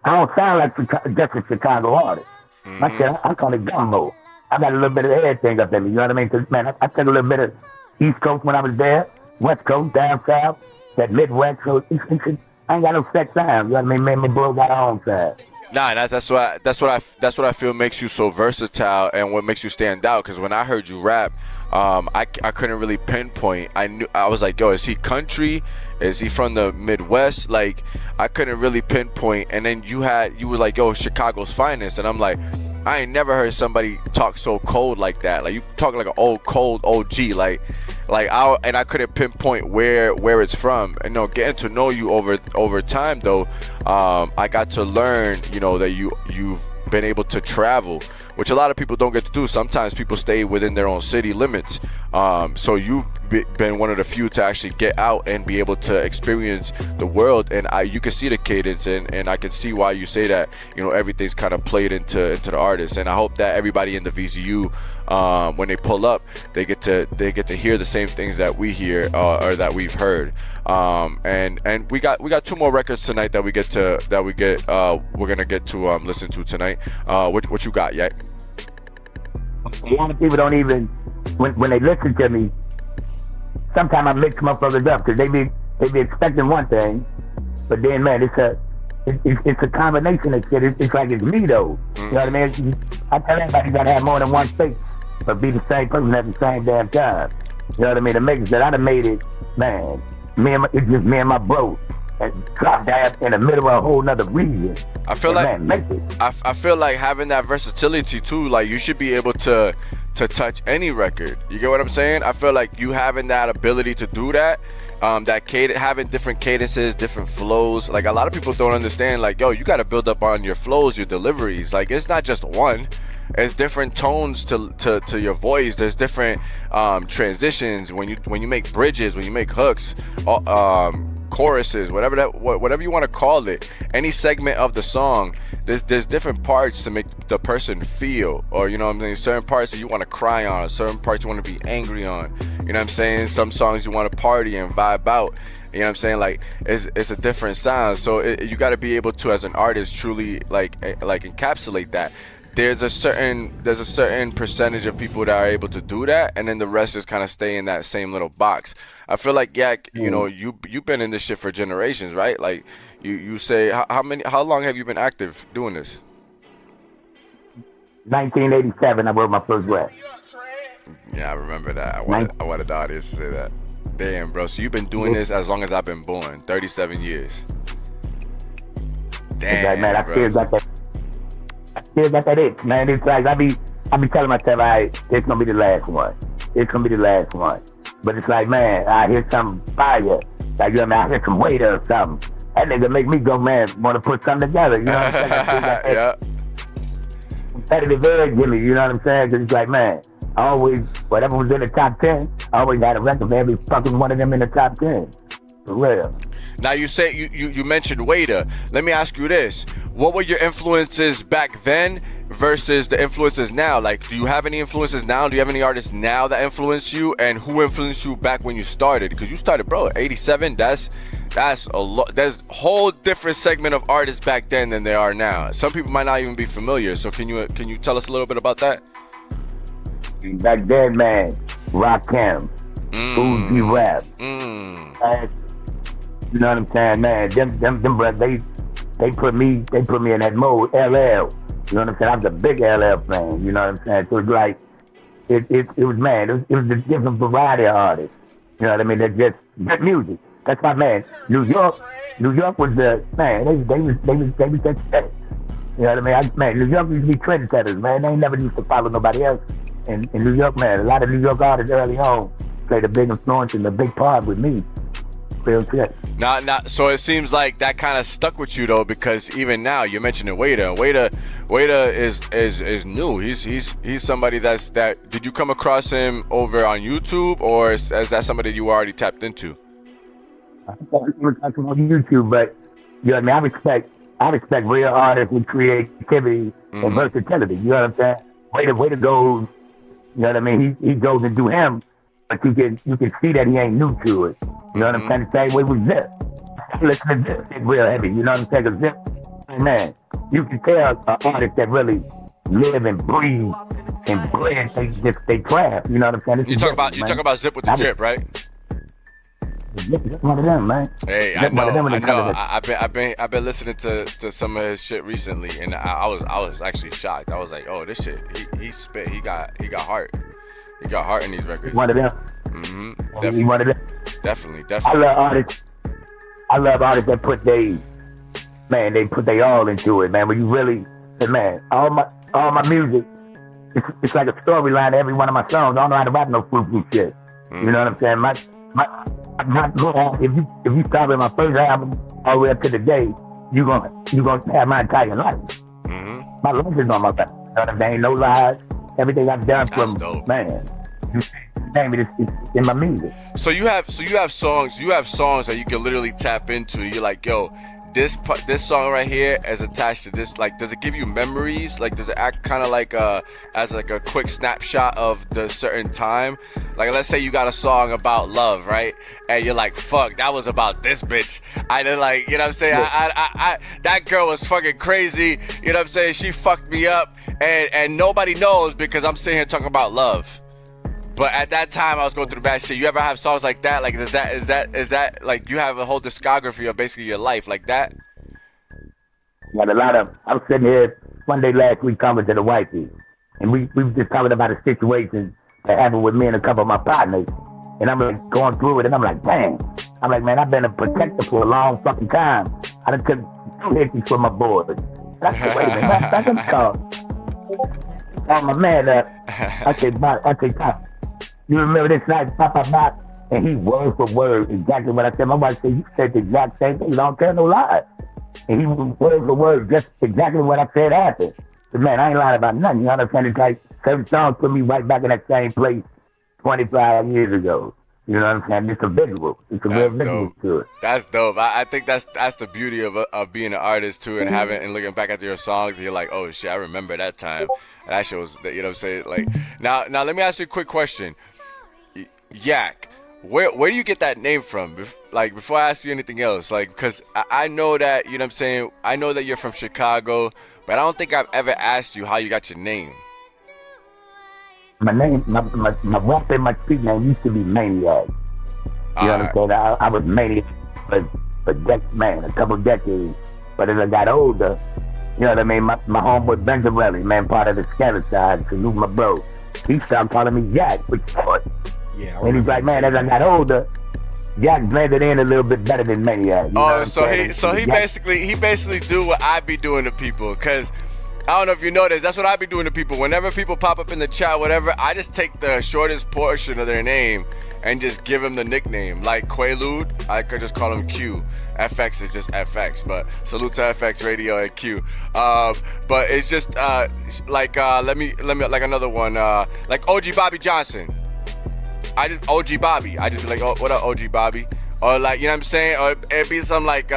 I don't sound like just a Chicago artist. Mm-hmm. My shit, I call it gumbo. I got a little bit of everything up in me, you know what I mean? Because, man, I took a little bit of East Coast when I was there, West Coast, down south, that Midwest. So I ain't got no set sound. You know what I mean? Me and bro got our own side. Nah, that's what I feel makes you so versatile and what makes you stand out. Because when I heard you rap, I couldn't really pinpoint. I was like, yo, is he country? Is he from the Midwest? Like, I couldn't really pinpoint. And then you were like, yo, Chicago's finest, and I'm like, I ain't never heard somebody talk so cold like that. Like, you talk like an old cold OG. I couldn't pinpoint where it's from. And getting to know you over time though, I got to learn, you know, that you've been able to travel, which a lot of people don't get to do. Sometimes people stay within their own city limits. So you've been one of the few to actually get out and be able to experience the world. And you can see the cadence, and I can see why you say that, you know, everything's kind of played into the artist. And I hope that everybody in the VZU, when they pull up, they get to hear the same things that we hear or that we've heard. And we got 2 more records tonight that we're gonna get to listen to tonight. What you got, Yak? A lot of people don't even, when they listen to me, sometimes I mix motherfuckers up because they be expecting one thing, but then, man, it's a combination of shit. It's like it's me though. You know what I mean? I tell everybody you gotta have more than one face, but be the same person at the same damn time. You know what I mean? The makers that I done made it, man. It's just me and my bro. And drop that in the middle of a whole nother region. I feel and, like man, I feel like having that versatility too. Like you should be able to touch any record. You get what I'm saying? I feel like you having that ability to do that. Having different cadences, different flows. Like a lot of people don't understand. Like, yo, you got to build up on your flows, your deliveries. Like it's not just one. It's different tones to your voice. There's different transitions when you make bridges, when you make hooks, choruses, whatever you want to call it. Any segment of the song, there's different parts to make the person feel, or you know what I'm saying. Certain parts that you want to cry on, certain parts you want to be angry on. You know what I'm saying. Some songs you want to party and vibe out. You know what I'm saying? Like it's a different sound. So you got to be able to, as an artist, truly like encapsulate that. There's a certain percentage of people that are able to do that, and then the rest just kind of stay in that same little box. I feel like Yak, you know, you've been in this shit for generations, right? Like you say, how long have you been active doing this? 1987, I wrote my first rap. Yeah, I remember that. I wanted the audience to say that. Damn, bro. So you've been doing this as long as I've been born, 37 years. Damn, like, man, bro. I feel like that itch, man. It's like I be telling myself, all right, it's gonna be the last one. It's gonna be the last one. But it's like, man, I hear some fire. Like, you know what I mean? I hear some weight or something. That nigga make me go, man, want to put something together. You know what I'm saying? Yeah. Competitive edge in me, you know what I'm saying? Because it's like, man, I always, whatever was in the top 10, I always had a record for every fucking one of them in the top 10. For real. Now you say you mentioned Waiter. Let me ask you this: what were your influences back then versus the influences now? Like, do you have any influences now? Do you have any artists now that influence you? And who influenced you back when you started? Because you started, bro, 87. That's a lot. There's a whole different segment of artists back then than they are now. Some people might not even be familiar. So can you tell us a little bit about that? Back then, man, Rakim, OG Rap. You know what I'm saying, man? Them brothers, they put me in that mode. LL. You know what I'm saying? I was a big LL fan. You know what I'm saying? So it's like it was, man. It was a different variety of artists. You know what I mean? They're just good music. That's my man. New York was the man. They was that shit. You know what I mean? Man, New York used to be trendsetters, man. They ain't never used to follow nobody else. In New York, man, a lot of New York artists early on played a big influence and a big part with me. Real shit. So it seems like that kind of stuck with you though, because even now you mentioned Waiter. Waiter is new. He's somebody that. Did you come across him over on YouTube, or is that somebody you already tapped into? I came across him on YouTube, but you know what I mean. I respect real artists with creativity and versatility. You know what I'm saying? Waiter goes. You know what I mean? He goes and do him, but you can see that he ain't new to it. You know what I'm saying? The same way with Zip. Listen to Zip, it's real heavy. You know what I'm saying? Because Zip, man, you can tell an artist that really live and breathe and breathe. They craft. You know what I'm saying? You talk about Zip with the drip, right? Zip one of them, man. Hey, I know. I've been listening to some of his shit recently, and I was actually shocked. I was like, oh, this shit, he spit. He got heart. He got heart in these records. One of them. Definitely. One of them. Definitely. I love artists that put they put they all into it, man. When you really, man, all my music, it's like a storyline to every one of my songs. I don't know how to rap no foo shit. You know what I'm saying? I'm not going. If you start with my first album all the way up to the day, you gonna have my entire life. My life is on my back. You know what I'm saying? Ain't no lies. Everything I've done from dope. Man. Name it's in my music. So you have songs that you can literally tap into. You're like, yo, this song right here is attached to this. Like, does it give you memories? Like, does it act kind of like as like a quick snapshot of the certain time? Like, let's say you got a song about love, right? And you're like, fuck, that was about this bitch. I did, like, you know what I'm saying? I that girl was fucking crazy. You know what I'm saying? She fucked me up, and nobody knows because I'm sitting here talking about love. But at that time, I was going through bad shit. You ever have songs like that? Like, is that like you have a whole discography of basically your life like that? Got a lot of. I'm sitting here one day last week coming to the wifey, and we were just talking about a situation that happened with me and a couple of my partners. And I'm like going through it, and I'm like, damn. I'm like, man, I've been a protector for a long fucking time. I done took 2 hits for my boys. And I said, wait a minute, I can call. Call my man up. I said, Pop, you remember this night, Pop? And he word for word exactly what I said. My wife said, you said the exact same thing. You don't tell no lies. And he word for word just exactly what I said happened. But man, I ain't lying about nothing. You understand? It's like certain songs put me right back in that same place 25 years ago. You know what I'm saying? It's a visual. It's a real visual to it. That's dope. I think that's the beauty of being an artist too, and having and looking back at your songs, and you're like, oh shit, I remember that time. And that shit was, you know what I'm saying? Like now let me ask you a quick question. Yak, where do you get that name from? Like before I ask you anything else, like because I know that, you know what I'm saying, I know that you're from Chicago, but I don't think I've ever asked you how you got your name. My name, my rap and my street name used to be Maniac. You know what I'm saying? I was Maniac for a couple decades. But as I got older, you know what I mean? My homeboy Benjamin, man, part of the scatter side, salute my bro. He started calling me Yak, which short. Yeah. And he's like, man, as I got older, Yak blended in a little bit better than Maniac. He basically do what I be doing to people, cause I don't know if you noticed, that's what I be doing to people. Whenever people pop up in the chat, whatever, I just take the shortest portion of their name and just give them the nickname. Like Quaalude, I could just call him Q. FX is just FX, but salute to FX Radio and Q. But it's just like let me like another one, like OG Bobby Johnson. I just OG Bobby. I just be like, oh, what up, OG Bobby? Or like, you know what I'm saying? Or it'd be some like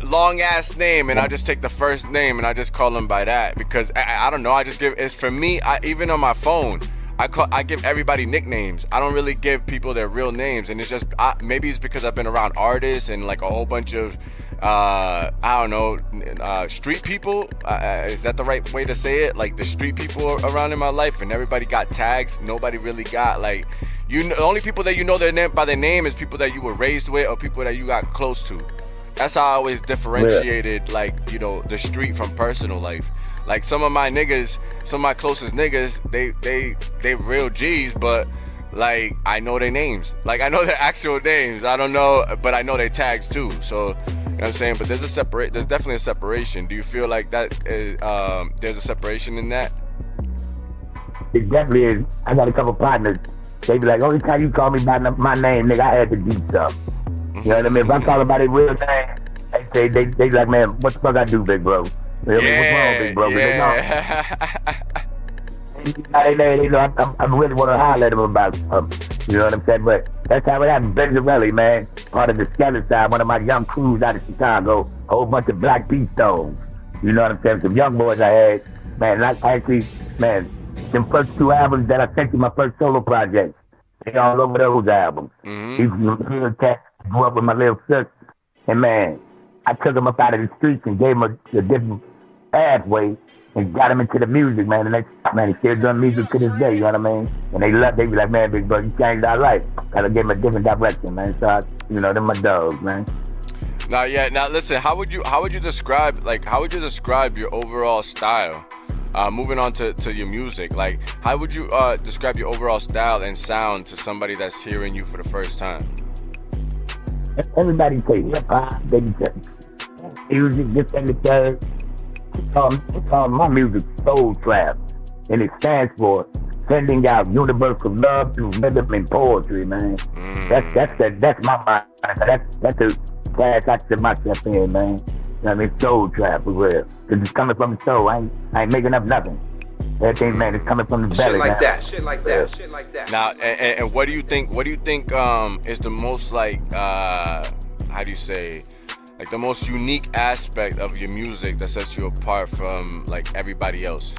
long ass name, and I just take the first name and I just call them by that, because I don't know. I just give, it's for me. Even on my phone, I give everybody nicknames. I don't really give people their real names, and it's just maybe it's because I've been around artists and like a whole bunch of I don't know, street people. Is that the right way to say it? Like the street people around in my life, and everybody got tags. Nobody really got like. The only people that you know their name by their name is people that you were raised with or people that you got close to. That's how I always differentiated, like, you know, the street from personal life. Like some of my niggas, some of my closest niggas, they real G's, but like I know their names. Like I know their actual names. I don't know, but I know their tags too. So, you know what I'm saying? But there's definitely a separation. Do you feel like that is, there's a separation in that? It definitely is. I got a couple partners. They be like, only time you call me by my name, nigga, I had to do stuff. You know what I mean? If I call them by their real name, they like, man, what the fuck I do, big bro? You know what I mean? What's wrong, big bro? They know I really want to holler at them about something. You know what I'm saying? But that's how it happened. Benjamin, man, part of the skeleton side, one of my young crews out of Chicago, a whole bunch of black beat stones. You know what I'm saying? Some young boys I had, man, I actually, man, them first 2 albums that I sent you, my first solo project, they all over those albums. Mm-hmm. He was real cat, grew up with my little sister, and man, I took him up out of the streets and gave him a different pathway and got him into the music, man. And man, he still doing music to this day, you know what I mean? And they be like, man, big bro, you changed our life. Gotta give him a different direction, man. So they're my dogs, man. Now listen, how would you describe your overall style? Moving on to your music, like how would you describe your overall style and sound to somebody that's hearing you for the first time? Everybody say hip hop, they say music, this and the third. They call my music soul trap, and it stands for sending out universal love through rhythm and poetry, man. That's my mind. That's the class I set myself in, man. I mean, soul trap for real. Cause it's coming from the soul. I ain't making up nothing. Everything, man, is coming from the belly. Shit like that. Now, and what do you think is the most like how do you say, like the most unique aspect of your music that sets you apart from like everybody else?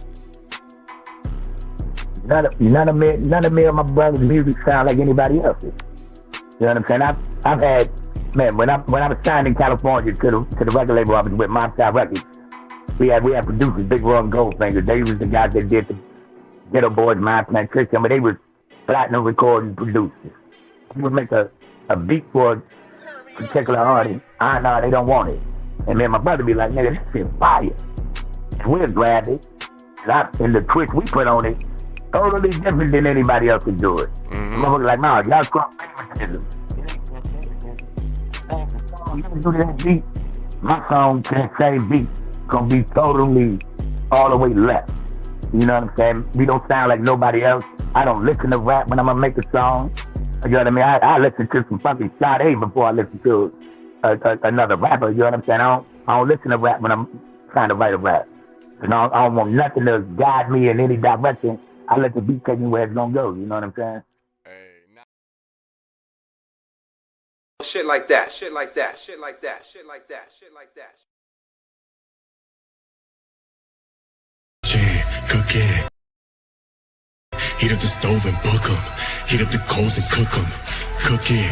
None of me or my brother's music sound like anybody else's. You know what I'm saying? I've had, man, when I was signed in California to the record label I was with, Monster Records, we had producers, Big Roy and Goldfinger. They was the guys that did the Ghetto Boys, Mind Plant Trickster, but they was platinum recording producers. We would make a beat for a particular artist. They don't want it. And then my brother be like, nigga, this shit fire. And we'll grab it. And the twist we put on it, totally different than anybody else can do it. Motherfuckers like, no, y'all strong favoritism. You do that beat, my song can't say beat. Gonna be totally all the way left. You know what I'm saying? We don't sound like nobody else. I don't listen to rap when I'm gonna make a song. You know what I mean? I listen to some fucking Sade before I listen to another rapper. You know what I'm saying? I don't listen to rap when I'm trying to write a rap. And I don't want nothing to guide me in any direction. I let the beat take me where it's gonna go. You know what I'm saying? Shit like that, shit like that, shit like that, shit like that, shit like that. Cooking. Heat up the stove and book 'em. Heat up the coals and cook 'em. Cooking.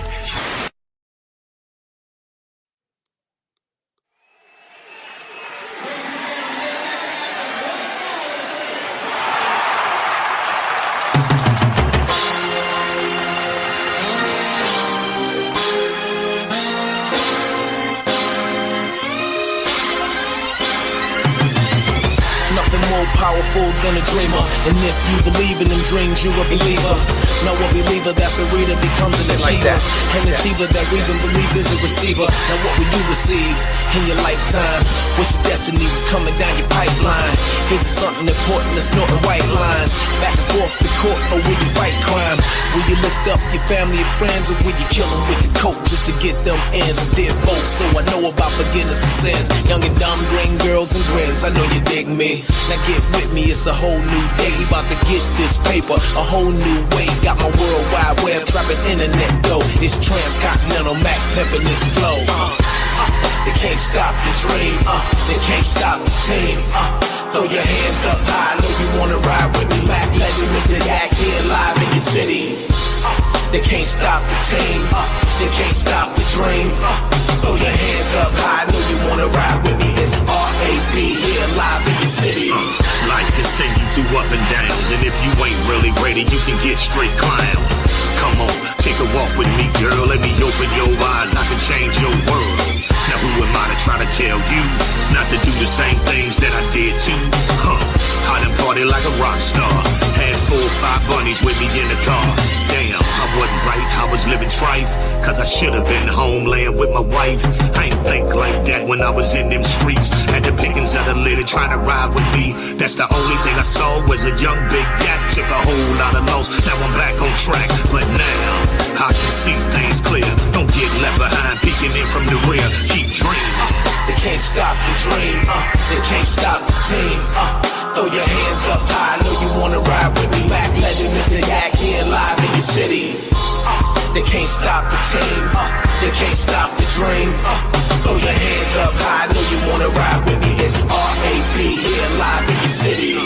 More powerful than a dreamer. And if you believe in them dreams, you're a believer. Now a believer that's a reader becomes an achiever. An achiever that reads and believes is a receiver. Now what will you receive in your lifetime? Wish your destiny was coming down your pipeline. Here's something important that's snorting white lines. Back and forth the court, or will you fight crime? Will you lift up your family and friends, or will you kill them with the coat just to get them ends? I did both, so I know about forgiveness of sins. Young and dumb, green girls and grins, I know you dig me. Now get with me, it's a whole new day. We about to get this paper, a whole new way. Got my world wide web, trapping internet go. It's transcontinental Mac pimpin' this flow. They can't stop the dream, they can't stop the team. Throw your hands up high, I know you wanna ride with me. Mac legend, Mr. Yak here live in your city. They can't stop the team, they can't stop the dream. Throw your hands up high, I know you wanna ride with me. It's RAP here live in your city. Life can send you through up and downs, and if you ain't really ready, you can get straight clown. Come on, take a walk with me, girl. Let me open your eyes. I can change your world. Now who am I to try to tell you not to do the same things that I did too? I done party like a rock star. Had 4 or 5 bunnies with me in the car. Damn, I wasn't right. I was living trife, cause I should have been home laying with my wife. I ain't think like that when I was in them streets. Had the pickings of the Litty trying to ride with me. That's the only thing I saw was a young big yak. Took a whole lot of loss. Now I'm back on track. But now I can see things clear. Don't get left behind, peeking in from the rear. Keep dreaming. They can't stop the dream, they can't stop the team. Throw your hands up high, I know you wanna ride with me. Mac legend, Mr. Yak here live in your city. They can't stop the team, they can't stop the dream. Throw your hands up high, I know you wanna ride with me. It's RAP here live in your city.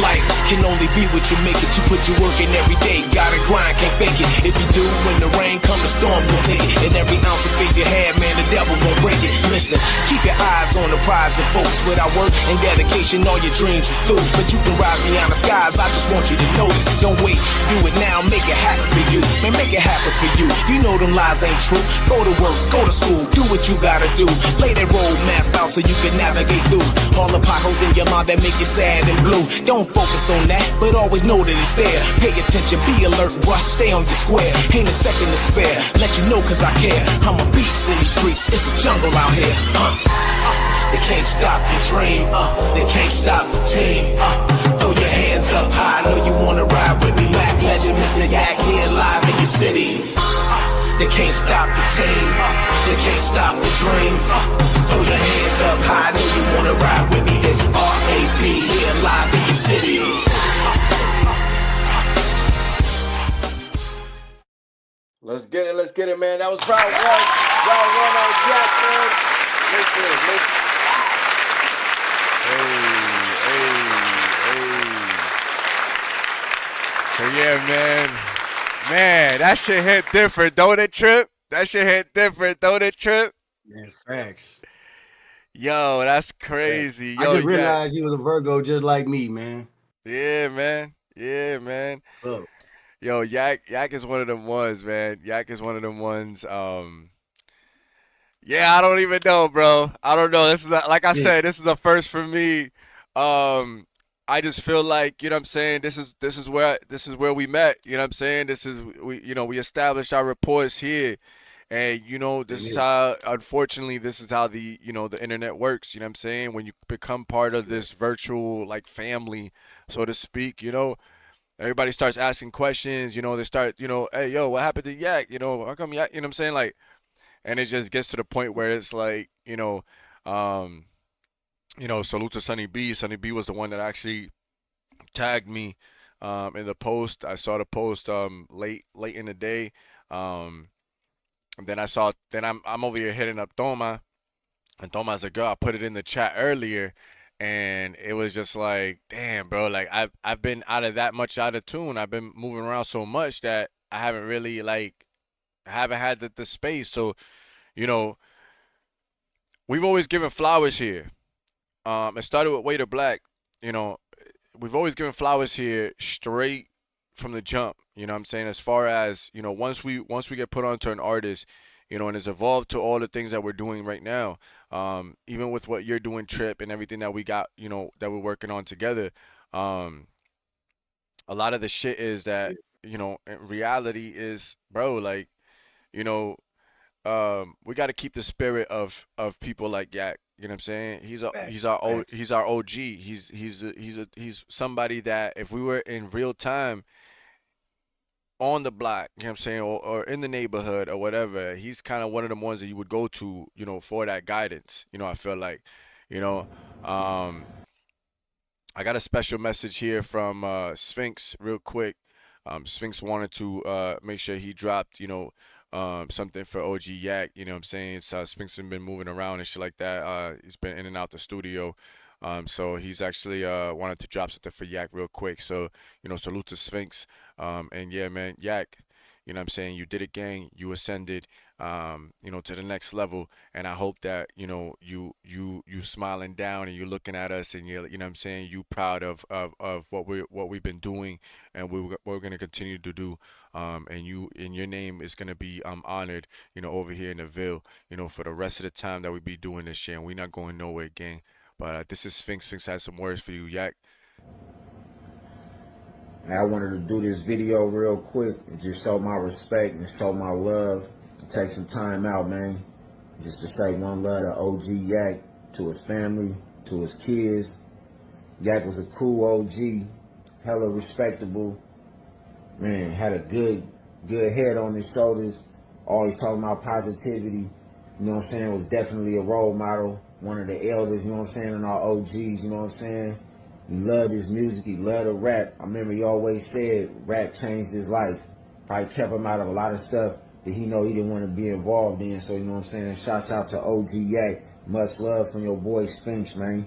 Life can only be what you make it. You put your work in every day. Gotta grind, can't fake it. If you do, when the rain comes, the storm gon' take it. And every ounce of faith you had, man, the devil gon' break it. Listen, keep your eyes on the prize and folks. Without work and dedication, all your dreams is through. But you can rise beyond the skies. I just want you to notice. Don't wait, do it now. Make it happen for you. Man, make it happen for you. You know them lies ain't true. Go to work, go to school, do what you gotta do. Lay that roadmap out so you can navigate through all the potholes in your mind that make you sad and blue. Don't focus on that, but always know that it's there. Pay attention, be alert, rush, stay on your square. Ain't a second to spare, let you know cause I care. I'm a beast in these streets, it's a jungle out here. They can't stop your dream, they can't stop the team. Throw your hands up high, I know you wanna ride with me. Mac legend, Mr. Yak here live in your city. They can't stop the team, they can't stop the dream. Throw your hands up high, I know you wanna ride with me. It's RAP here live in your city. Let's get it, man. That was round 1. Round 1 on Yak, man. Listen. Hey. So yeah, man, that shit hit different, don't it, Trip? That shit hit different, don't it, Trip? Man, facts. Yo, that's crazy. Yo, I just realized you was a Virgo just like me, man. Yeah, man. Oh. Yo, Yak is one of them ones, man. Yak is one of them ones. Yeah, I don't even know, bro. I don't know. This is like I said, this is a first for me. I just feel like, you know what I'm saying, this is where we met, you know what I'm saying? This is we established our reports here. And this is Yeah. how, unfortunately, this is how the internet works, you know what I'm saying? When you become part of this virtual like family, so to speak, everybody starts asking questions, they start, hey yo, what happened to Yak? How come Yak, you know what I'm saying? Like, and it just gets to the point where it's like, um, salute to Sunny B. Sunny B was the one that actually tagged me in the post. I saw the post late in the day. Um, and then I'm over here hitting up Toma, and Toma's like, girl, I put it in the chat earlier, and it was just like, damn, bro, like I've been out of tune. I've been moving around so much that I haven't really like I haven't had the space. So, you know, we've always given flowers here. It started with Way to Black. You know, we've always given flowers here straight from the jump. You know what I'm saying? As far as, once we get put onto an artist, and it's evolved to all the things that we're doing right now. Even with what you're doing, Trip, and everything that we got, that we're working on together. Um, a lot of the shit is that, in reality is, bro, like, you know, we got to keep the spirit of people like Yak. You know what I'm saying? He's our OG. He's somebody that if we were in real time on the block, you know what I'm saying, or in the neighborhood or whatever, he's kind of one of the ones that you would go to, for that guidance. I feel like, you know, um, I got a special message here from Sphinx real quick. Sphinx wanted to make sure he dropped, something for OG Yak. You know what I'm saying? So Sphinx has been moving around and shit like that. He's been in and out the studio. So he's actually wanted to drop something for Yak real quick. So, salute to Sphinx. And yeah, man, Yak, you know what I'm saying? You did it, gang. You ascended, to the next level. And I hope that, you smiling down and you're looking at us and you're, you know what I'm saying, you proud of what we've been doing and what we're gonna continue to do. And your name is gonna be honored, over here in the Ville, for the rest of the time that we be doing this shit. And we're not going nowhere, gang. But this is Sphinx. Sphinx has some words for you, Yak. I wanted to do this video real quick and just show my respect and show my love. Take some time out, man, just to say one love to OG Yak, to his family, to his kids. Yak was a cool OG, hella respectable, man, had a good head on his shoulders, always talking about positivity, you know what I'm saying, was definitely a role model, one of the elders, you know what I'm saying, and our OGs, you know what I'm saying. He loved his music, he loved to rap. I remember he always said rap changed his life. Probably kept him out of a lot of stuff that he know he didn't want to be involved in. So, you know what I'm saying, shouts out to OG Yak. Much love from your boy Spinks, man.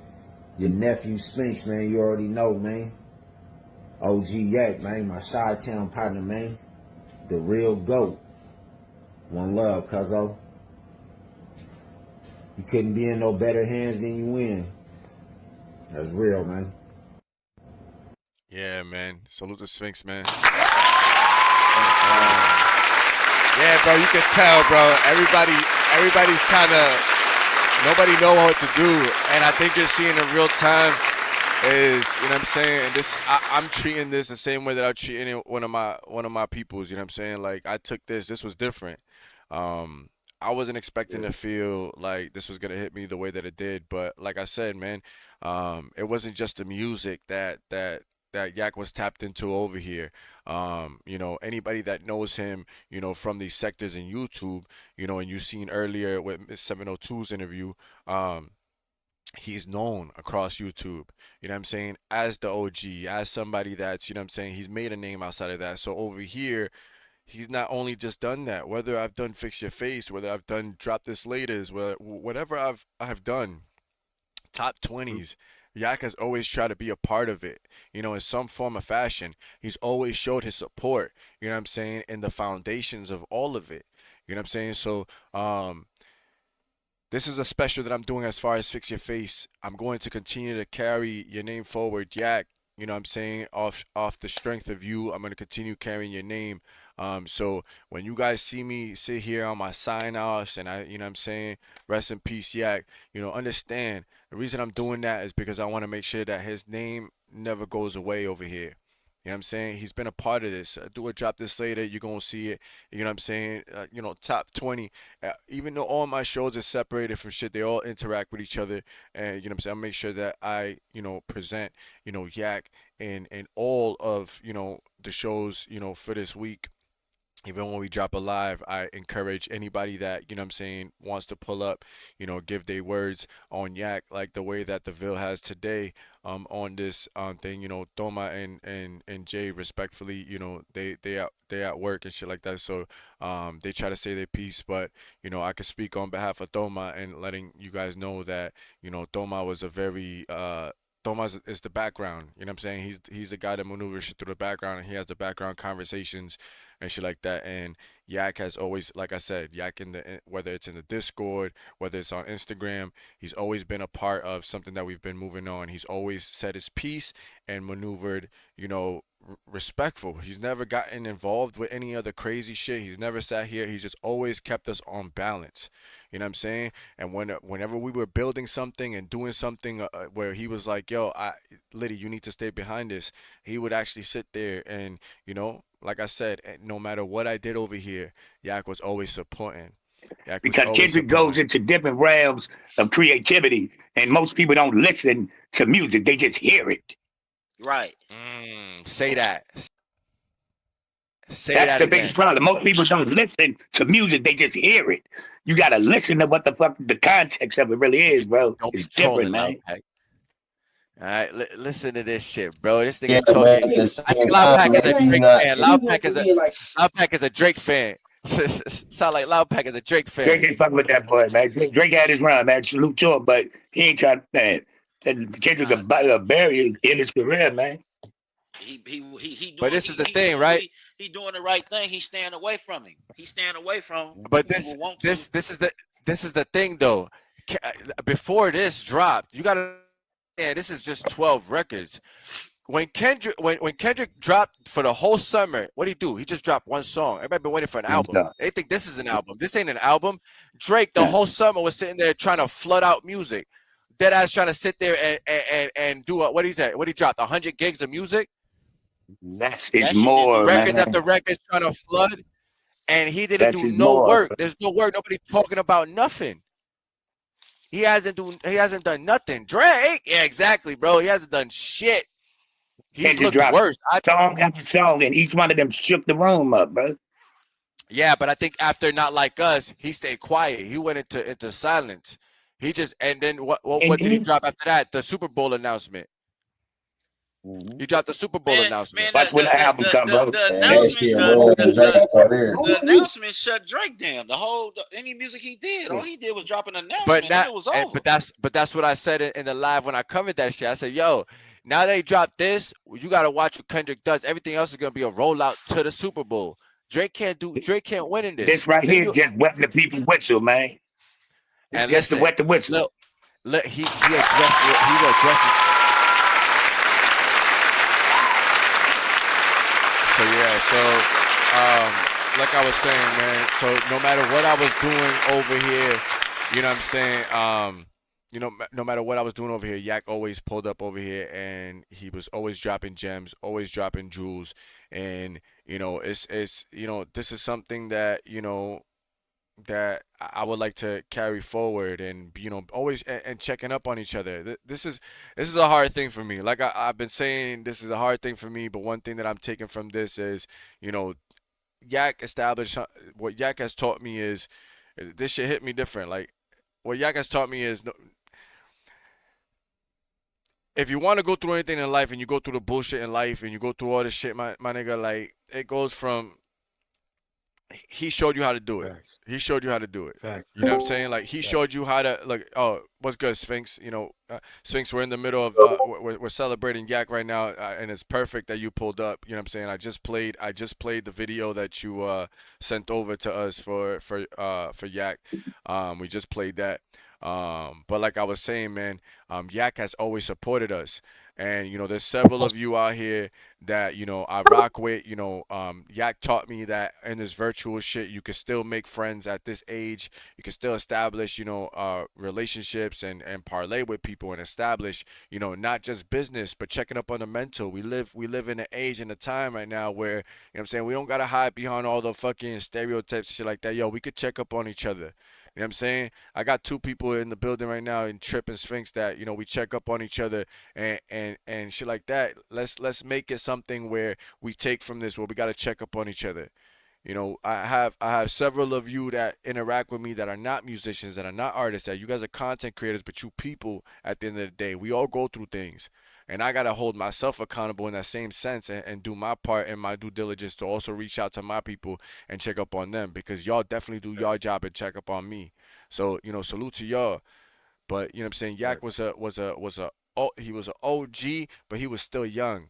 Your nephew Spinks, man, you already know, man. OG Yak, man, my Chi-Town partner, man. The real GOAT. One love, cuzzo. You couldn't be in no better hands than you in. That's real, man. Yeah, man. Salute to Sphinx, man. Yeah, bro, you can tell, bro. Everybody's kind of, nobody know what to do, and I think you're seeing in real time is, you know what I'm saying. And this, I'm treating this the same way that I treat any one of my peoples. You know what I'm saying. Like I took this. This was different. I wasn't expecting to feel like this was gonna hit me the way that it did, but like I said, man, it wasn't just the music that Yak was tapped into over here. Anybody that knows him, from these sectors in YouTube, and you've seen earlier with Miss 702's interview, he's known across YouTube, you know what I'm saying, as the OG, as somebody that's, you know what I'm saying, he's made a name outside of that. So over here, he's not only just done that, whether I've done Fix Your Face, whether I've done Drop This Latest, whatever I've done, top 20s. Yak has always tried to be a part of it, in some form or fashion. He's always showed his support, you know what I'm saying, in the foundations of all of it. You know what I'm saying? So, this is a special that I'm doing as far as Fix Your Face. I'm going to continue to carry your name forward, Yak. You know what I'm saying? Off the strength of you, I'm going to continue carrying your name. So when you guys see me sit here on my sign offs and what I'm saying, rest in peace, Yak, understand the reason I'm doing that is because I want to make sure that his name never goes away over here. You know what I'm saying? He's been a part of this. Do a drop this later. You're going to see it. You know what I'm saying? Top 20. Even though all my shows are separated from shit, they all interact with each other. And, you know what I'm saying? I make sure that I, present, Yak in all of, the shows, for this week. Even when we drop a live, I encourage anybody that, what I'm saying, wants to pull up, give their words on Yak, like the way that the Ville has today, on this thing. Toma and Jay, respectfully, they at work and shit like that. So they try to say their piece, but I can speak on behalf of Toma and letting you guys know that, Toma was a very Toma is the background. You know what I'm saying? He's the guy that maneuvers shit through the background, and he has the background conversations and shit like that. And Yak has always, like I said, Yak whether it's in the Discord, whether it's on Instagram, he's always been a part of something that we've been moving on. He's always said his piece and maneuvered, respectful. He's never gotten involved with any other crazy shit. He's never sat here. He's just always kept us on balance. You know what I'm saying? And whenever we were building something and doing something where he was like, "Yo, Litty, you need to stay behind this," he would actually sit there and, like I said, no matter what I did over here, Yak was always supporting. Yak was Because always Kendrick goes supporting. into different realms of creativity, and most people don't listen to music; they just hear it. Right. Say that. Say That's that the biggest again. problem. Most people don't listen to music; they just hear it. You gotta listen to what the fuck the context of it really is, bro. Don't It's be different, trolling, Loud man. Pack. All right, listen to this shit, bro. This Yeah, nigga man. talking. At the I think same Loud time, Pack is a maybe he's Drake not. fan. Loud Pack is a Drake fan. Sound like Loud Pack is a Drake Drake fan. ain't fucking with that boy, man. Drake had his run, man. Salute to him, but he ain't trying to, man. Kendrick a barrier in his career, man. He But doing this is the he thing, doing what right? he doing the right thing. He's staying away from him. He's staying away from But people want to. this is the thing though. Before this dropped, you gotta. Yeah, this is just 12 records. When Kendrick dropped for the whole summer, what did he do? He just dropped one song. Everybody been waiting for an album. They think this is an album. This ain't an album. Drake the whole summer was sitting there trying to flood out music. Deadass trying to sit there and do what he said. What he dropped 100 gigs of music, Less is That shit didn't do more, records man. nothing. after records trying to flood, and he didn't Less do is no more. work. There's no work. Nobody talking about nothing. He hasn't done nothing. Drake, yeah, exactly, bro. He hasn't done shit. He's Kendrick looked dropped worse. song after song, and each one of them shook the room up, bro. Yeah, but I think after Not Like Us, he stayed quiet. He went into silence. He just and then what did he And drop after that? The Super Bowl announcement. He dropped the Super Bowl Man, announcement. watch when the album come, bro. the And that announcement shit more than Drake's career. the announcement shut Drake down. Any music he did, all he did was drop an But announcement and not it was and, over. but that's what I said in the live when I covered that shit. I said, yo, now they dropped this, you gotta watch what Kendrick does. Everything else is gonna be a rollout to the Super Bowl. Drake can't win in this. This right Then here you just wetting the people whistle, man. It's and just to listen, wet the whistle. look he addresses. So yeah, like I was saying, man. So no matter what I was doing over here, you know what I'm saying. No matter what I was doing over here, Yak always pulled up over here, and he was always dropping gems, always dropping jewels, and it's this is something that that I would like to carry forward, and always and checking up on each other. This is a hard thing for me. Like I've been saying, this is a hard thing for me. But one thing that I'm taking from this is, Yak established what Yak has taught me is this shit hit me different. Like what Yak has taught me is, if you want to go through anything in life and you go through the bullshit in life and you go through all this shit, my nigga, like it goes from he showed you how to do it. Facts. He showed you how to do it. Facts. You know what I'm saying? Like he showed you how to like. Oh, what's good, Sphinx? Sphinx. We're in the middle of we're celebrating Yak right now, and it's perfect that you pulled up. You know what I'm saying? I just played the video that you sent over to us for Yak. We just played that. But like I was saying, man, Yak has always supported us. And there's several of you out here that I rock with. Yak taught me that in this virtual shit, you can still make friends at this age. You can still establish relationships and parlay with people and establish not just business but checking up on the mental. We live in an age and a time right now where what I'm saying, we don't gotta hide behind all the fucking stereotypes and shit like that. Yo, we could check up on each other. You know what I'm saying? I got two people in the building right now in Trip and Sphinx that we check up on each other and shit like that. Let's make it something where we take from this where we gotta check up on each other. I have several of you that interact with me that are not musicians, that are not artists, that you guys are content creators, but you people at the end of the day. We all go through things. And I gotta hold myself accountable in that same sense and do my part and my due diligence to also reach out to my people and check up on them because y'all definitely do your job and check up on me. So, salute to y'all. But what I'm saying, Yak he was an OG, but he was still young.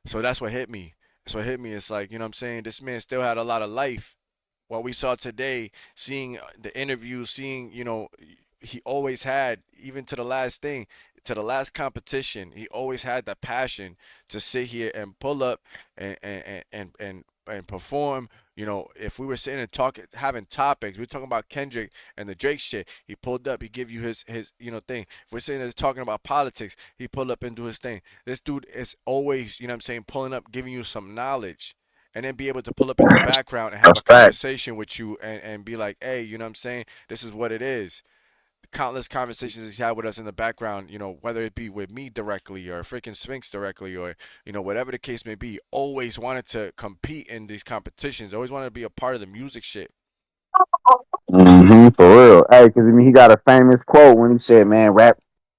So that's what hit me. That's what hit me. It's like, what I'm saying, this man still had a lot of life. What we saw today, seeing the interview, seeing, he always had, even to the last thing, to the last competition, he always had the passion to sit here and pull up and perform. If we were sitting and talking, having topics, we are talking about Kendrick and the Drake shit. He pulled up, he give you his thing. If we're sitting there talking about politics, he pulled up and do his thing. This dude is always, what I'm saying, pulling up, giving you some knowledge. And then be able to pull up in the background and have a conversation with you and be like, hey, what I'm saying, this is what it is. Countless conversations he's had with us in the background, whether it be with me directly or freaking Sphinx directly or, whatever the case may be, always wanted to compete in these competitions, always wanted to be a part of the music shit. For real. Hey, because he got a famous quote when he said, "Man, rap.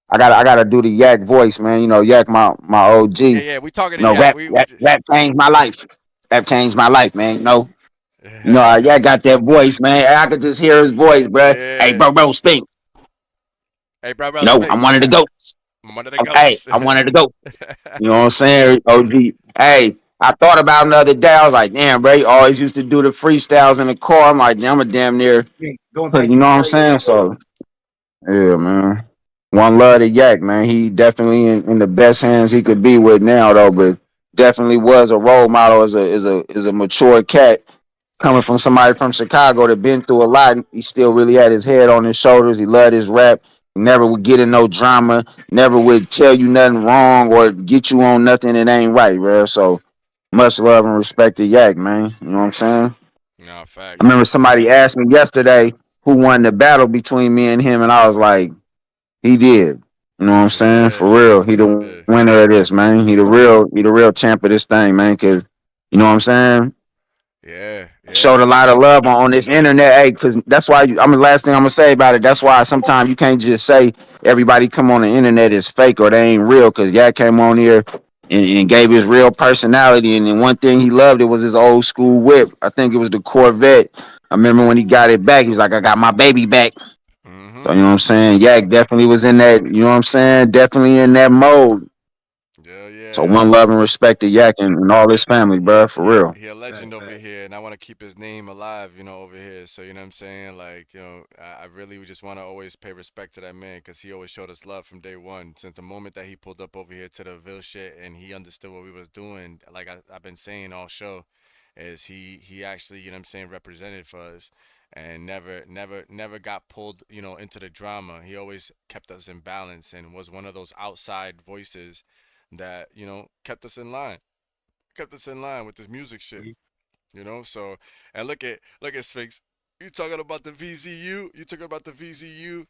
I gotta do the Yak voice, man. Yak, my OG. Yeah, we talking to Yak. Rap, We rap, just... rap changed my life. Rap changed my life, man. Yak got that voice, man. I could just hear his voice, bro. Hey, Yeah. bro, speak. Hey, bro, speak. I'm one of the goats. I'm one of the Hey, goats. I'm one of the goats. You know what I'm saying? OG. Hey, I thought about him the other day. I was like, damn, bro, he always used to do the freestyles in the car. I'm like, damn, I'm a damn near. Going You back know to what I'm Drake. saying? So, yeah, man. One love to Yak, man. He definitely in the best hands he could be with now, though. But definitely was a role model as a mature cat coming from somebody from Chicago that been through a lot. He still really had his head on his shoulders. He loved his rap. He never would get in no drama. Never would tell you nothing wrong or get you on nothing that ain't right, bro. So much love and respect to Yak, man. You know what I'm saying? No, I facts. remember somebody asked me yesterday who won the battle between me and him, and I was like, he did. You know what I'm saying? Yeah, For real. He he the did. winner of this, man. He the real champ of this thing, man. Cause you know what I'm saying? Yeah, Showed a lot of love on this internet. Hey, cause that's why I'm the last thing I'm gonna say about it. That's why sometimes you can't just say everybody come on the internet is fake or they ain't real. Cause Yak came on here and gave his real personality. And then one thing he loved it was his old school whip. I think it was the Corvette. I remember when he got it back, he was like, I got my baby back. Mm-hmm. So you know what I'm saying? Yak definitely was in that, you know what I'm saying? Definitely in that mode. Yeah, So yeah. one love and respect to Yak and all his family, bro, for real. He a legend over here, and I want to keep his name alive, over here. So what I'm saying, like, I really just want to always pay respect to that man because he always showed us love from day one. Since the moment that he pulled up over here to the Ville shit and he understood what we was doing, like I've been saying all show, is he actually, what I'm saying, represented for us and never got pulled, into the drama. He always kept us in balance and was one of those outside voices that, kept us in line with this music shit. So and look at Sphinx. You talking about the VZU? You talking about the VZU?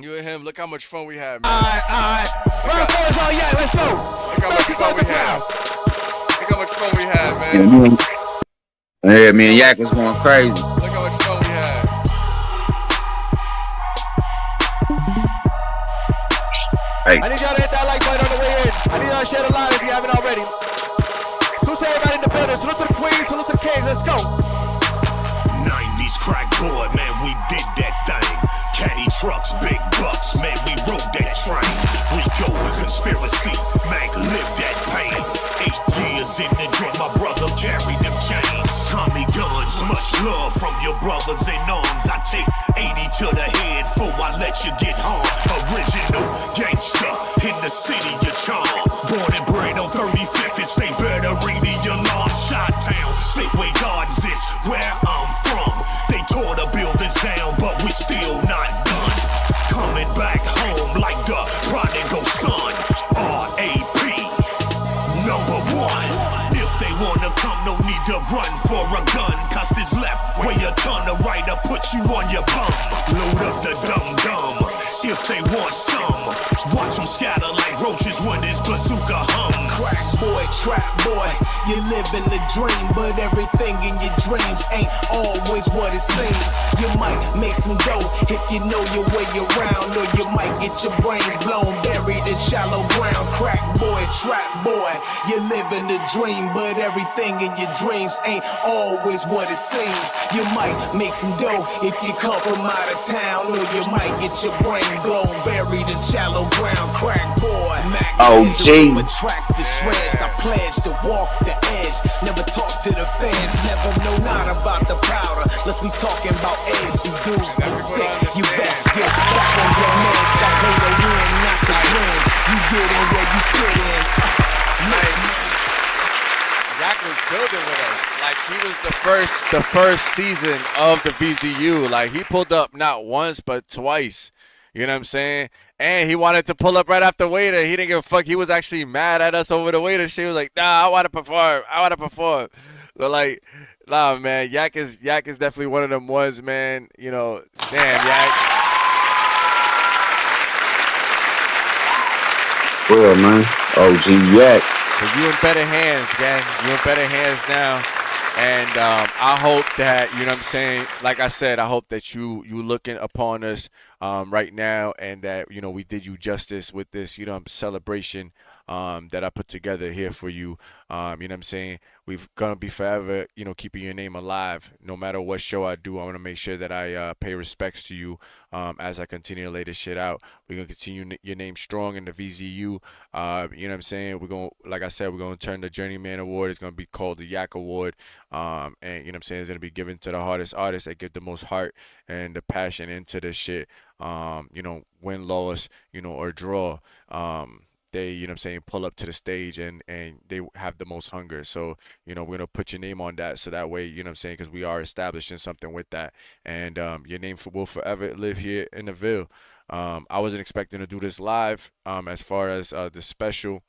You and him. Look how much fun we had, man. Alright. Round four is all yeah, let's go. Look how much VerZus fun we had. Underground. Look how much fun we had, Yeah, man. me and Yak was going crazy. Look how much fun we had. Hey. I need y'all to hit that like button on the way in. I need y'all to share the line if you haven't already. Salute to everybody in the building. Salute to the queens. Salute to the kings. Let's go. 90s crackboard, man, we did that thing. Caddy trucks, big bucks, man, we rode that train. Rico, conspiracy, Mac lived that pain. 8 years in the joint, my brother carried them chains. Tommy guns, much love from your brothers and nuns. I take 80 to the head before I let you get home. Original gangster in the city of charm. Born and bred on 35th and stay better ring the alarm. Shot town, Safeway Gardens is where I'm from. They tore the buildings down, but we still not done. Coming back home like the prodigal son. R.A.P. number one. If they wanna come, no need to run for a gun. Cause this left where you turn the right, I put you on your bum. Load up the dum-dum if they want some. Watch them scatter like roaches when this bazooka hums. Crack boy, trap boy, you living the dream, but everything in your dreams ain't always what it seems. You might make some dough if you know your way around, or you might get your brains blown, buried in shallow ground. Crack boy, trap boy, you living the dream, but everything in your dreams ain't always what it seems. You might make some dough if you come from out of town, or you might get your brain blown, buried in shallow ground. Crack boy, Mac OG. track the shreds. I pledge to walk the edge, never talk to the fans, never know not about the powder. Let's be talking about edge. You dudes get sick, you best get back on your meds. I play to win, not to win. You get in where you fit in. Yak was building with us. Like, he was the first season of the VZU. Like, he pulled up not once but twice. You know what I'm saying? And he wanted to pull up right after Waiter. He didn't give a fuck. He was actually mad at us over the Waiter shit. He was like, nah, I want to perform. So, like, nah, man, Yak is definitely one of them ones, man. You know, damn, Yak. Real, man. OG Yak. So you in better hands, gang. You in better hands now. And I hope that, you know what I'm saying, like I said, I hope that you looking upon us right now, and that, you know, we did you justice with this, you know, celebration that I put together here for you. You know what I'm saying? We're going to be forever, you know, keeping your name alive. No matter what show I do, I want to make sure that I pay respects to you as I continue to lay this shit out. We're going to continue your name strong in the VZU. You know what I'm saying? We're going to, like I said, we're going to turn the Journeyman Award. It's going to be called the Yak Award. And, you know what I'm saying, it's going to be given to the hardest artists that give the most heart and the passion into this shit. You know, win, loss, you know, or draw. They, you know what I'm saying, pull up to the stage and they have the most hunger. So, you know, we're going to put your name on that, so that way, you know what I'm saying, because we are establishing something with that. And your name will forever live here in the Ville. I wasn't expecting to do this live as far as the special,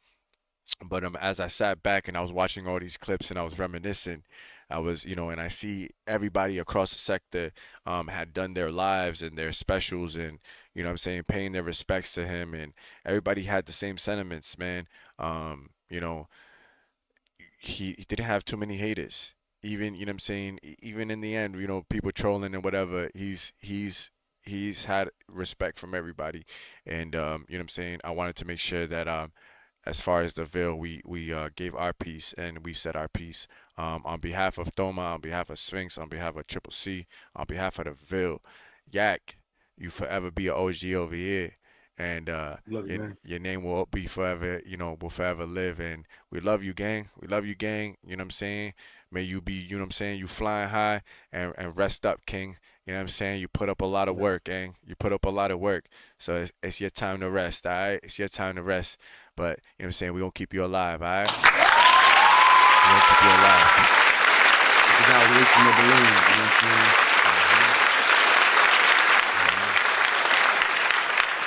but as I sat back and I was watching all these clips and I was reminiscing, I was, you know, and I see everybody across the sector had done their lives and their specials, and, you know what I'm saying, paying their respects to him, and everybody had the same sentiments, man. You know, he didn't have too many haters. Even, you know what I'm saying, even in the end, you know, people trolling and whatever, he's had respect from everybody. And, you know what I'm saying, I wanted to make sure that as far as the Ville, we gave our piece, and we said our piece on behalf of Thoma, on behalf of Sphinx, on behalf of Triple C, on behalf of the Ville. Yak, you forever be an OG over here, and your name will be forever, you know, will forever live. And we love you, gang. We love you, gang. You know what I'm saying? May you be, you know what I'm saying, you flying high and rest up, king. You know what I'm saying? You put up a lot of work, gang. You put up a lot of work. So it's your time to rest, all right? It's your time to rest. But, you know what I'm saying, we're going to keep you alive, all right? We're going to keep you alive. You got to release the balloon, you know what I'm saying?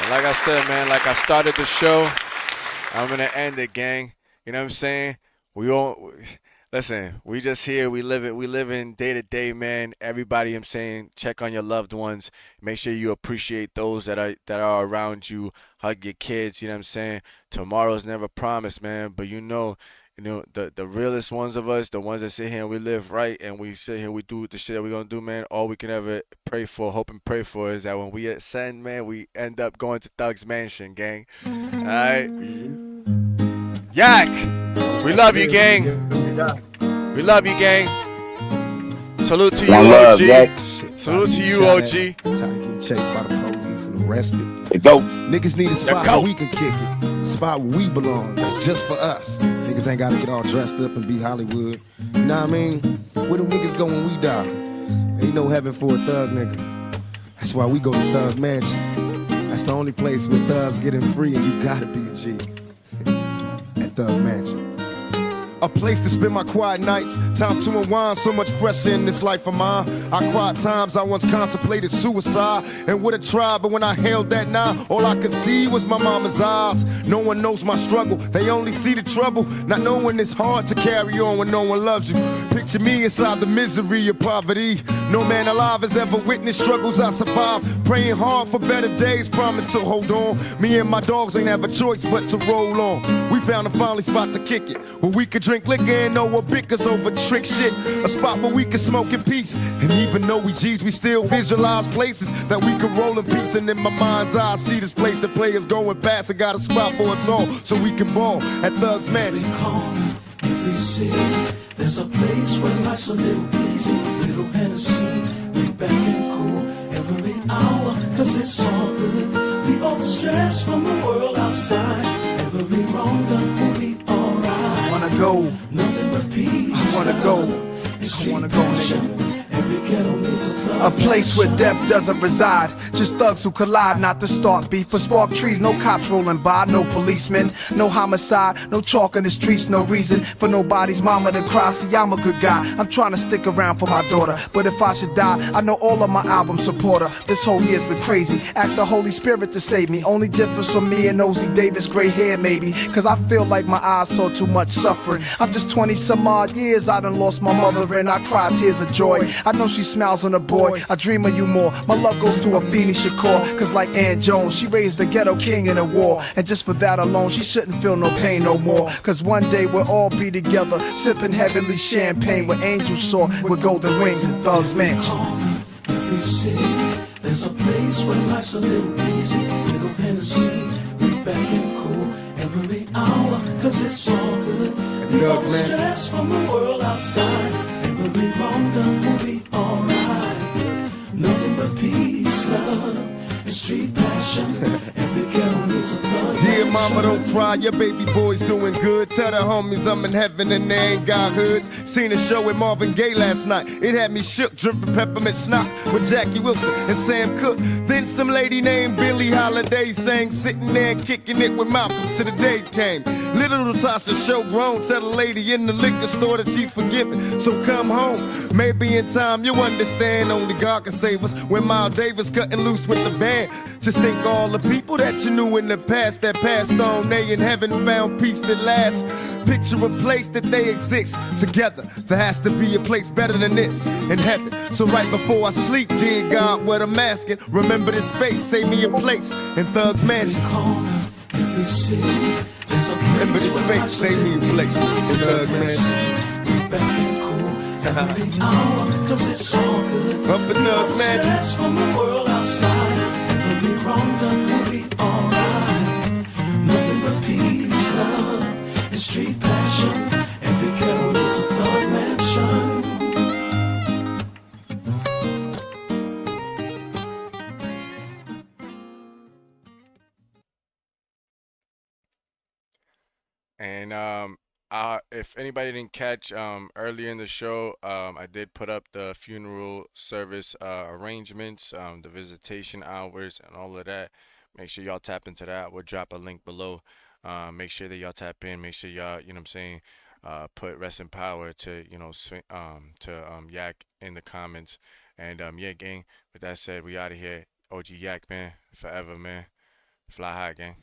And like I said, man, like I started the show, I'm going to end it, gang. You know what I'm saying? Listen, we just here. We live in day to day, man. Everybody, I'm saying, check on your loved ones. Make sure you appreciate those that are around you. Hug your kids. You know what I'm saying? Tomorrow's never promised, man. But you know, the realest ones of us, the ones that sit here and we live right, and we sit here, we do the shit that we're gonna do, man. All we can ever pray for, hope and pray for, is that when we ascend, man, we end up going to Thug's Mansion, gang. All right, Yak, we love you, gang. We love you, gang. Salute to you, OG. Salute to you, OG. Tired of getting chased by the police and arrested. Go. Niggas need a spot where we can kick it. A spot where we belong. That's just for us. Niggas ain't gotta get all dressed up and be Hollywood. You know what I mean? Where them niggas go when we die? Ain't no heaven for a thug nigga. That's why we go to Thug Mansion. That's the only place where thugs getting free and you gotta be a G. At Thug Mansion. A place to spend my quiet nights, time to unwind, so much pressure in this life of mine. I cried times I once contemplated suicide and would have tried, but when I held that knife, all I could see was my mama's eyes. No one knows my struggle, they only see the trouble, not knowing it's hard to carry on when no one loves you. Picture me inside the misery of poverty. No man alive has ever witnessed struggles I survived. Praying hard for better days, promise to hold on. Me and my dogs ain't have a choice but to roll on. We found a finally spot to kick it, where we could drink liquor and no one bickers over trick shit. A spot where we can smoke in peace. And even though we G's, we still visualize places that we can roll in peace. And in my mind's eye, I see this place the players going past and got a spot for us all so we can ball at Thug's Mansion. Every corner, every city, there's a place where life's a little easy. Little Hennessy, we back and cool every hour, cause it's all good. Leave all the stress from the world outside. Every wrong done will be alright. Wanna go, nothing but peace. I wanna go, I wanna go, nigga. Every ghetto needs a place where death doesn't reside. Just thugs who collide, not to start beef, but spark trees. No cops rolling by, no policemen, no homicide, no chalk in the streets, no reason for nobody's mama to cry. See, I'm a good guy, I'm trying to stick around for my daughter. But if I should die, I know all of my album support her. This whole year's been crazy, ask the Holy Spirit to save me. Only difference from me and Ozzy Davis, gray hair maybe, cause I feel like my eyes saw too much suffering. I'm just 20 some odd years, I done lost my mother and I cry tears of joy. I know she smiles on a boy, I dream of you more. My love goes to Afeni Shakur, cause like Ann Jones, she raised the ghetto king in a war. And just for that alone, she shouldn't feel no pain no more. Cause one day we'll all be together, sipping heavenly champagne where angels soar with golden wings and Thug's Mansion. Every city, there's a place where life's a little easy. Little Hennessy, we back and cool every hour, cause it's all good. Leave all the stress from the world outside. Every wrong done will be alright. Nothing but peace, love, and street passion. Every ghetto needs a thug. Dear mama, don't cry, your baby boy's doing good. Tell the homies I'm in heaven and they ain't got hoods. Seen a show with Marvin Gaye last night. It had me shook, dripping peppermint schnapps with Jackie Wilson and Sam Cooke. Then some lady named Billie Holiday sang, sitting there and kicking it with Malcolm till the day came. Little Natasha show grown, tell the lady in the liquor store that she's forgiven, so come home. Maybe in time you'll understand, only God can save us. When Miles Davis cutting loose with the band, just think all the people that you knew in the past that passed on, they in heaven found peace that lasts. Picture a place that they exist together. There has to be a place better than this in heaven. So right before I sleep, dear God, what I'm asking, remember this face, save me a place in Thug's Mansion. Every city, there's a remember place this face, save me a place in Thug's Mansion. We back and cool every hour, cause it's all good. Up in Thug's Mansion. Stress from the world outside. Every wrong done will be alright. Nothing but peace, love, and street passion. Every ghetto needs a thug mansion. And if anybody didn't catch earlier in the show, I did put up the funeral service arrangements, the visitation hours, and all of that. Make sure y'all tap into that. We'll drop a link below. Make sure that y'all tap in. Make sure y'all, you know what I'm saying, put rest in power to, you know, Yak in the comments. And yeah, gang. With that said, we out of here. OG Yak, man, forever, man. Fly high, gang.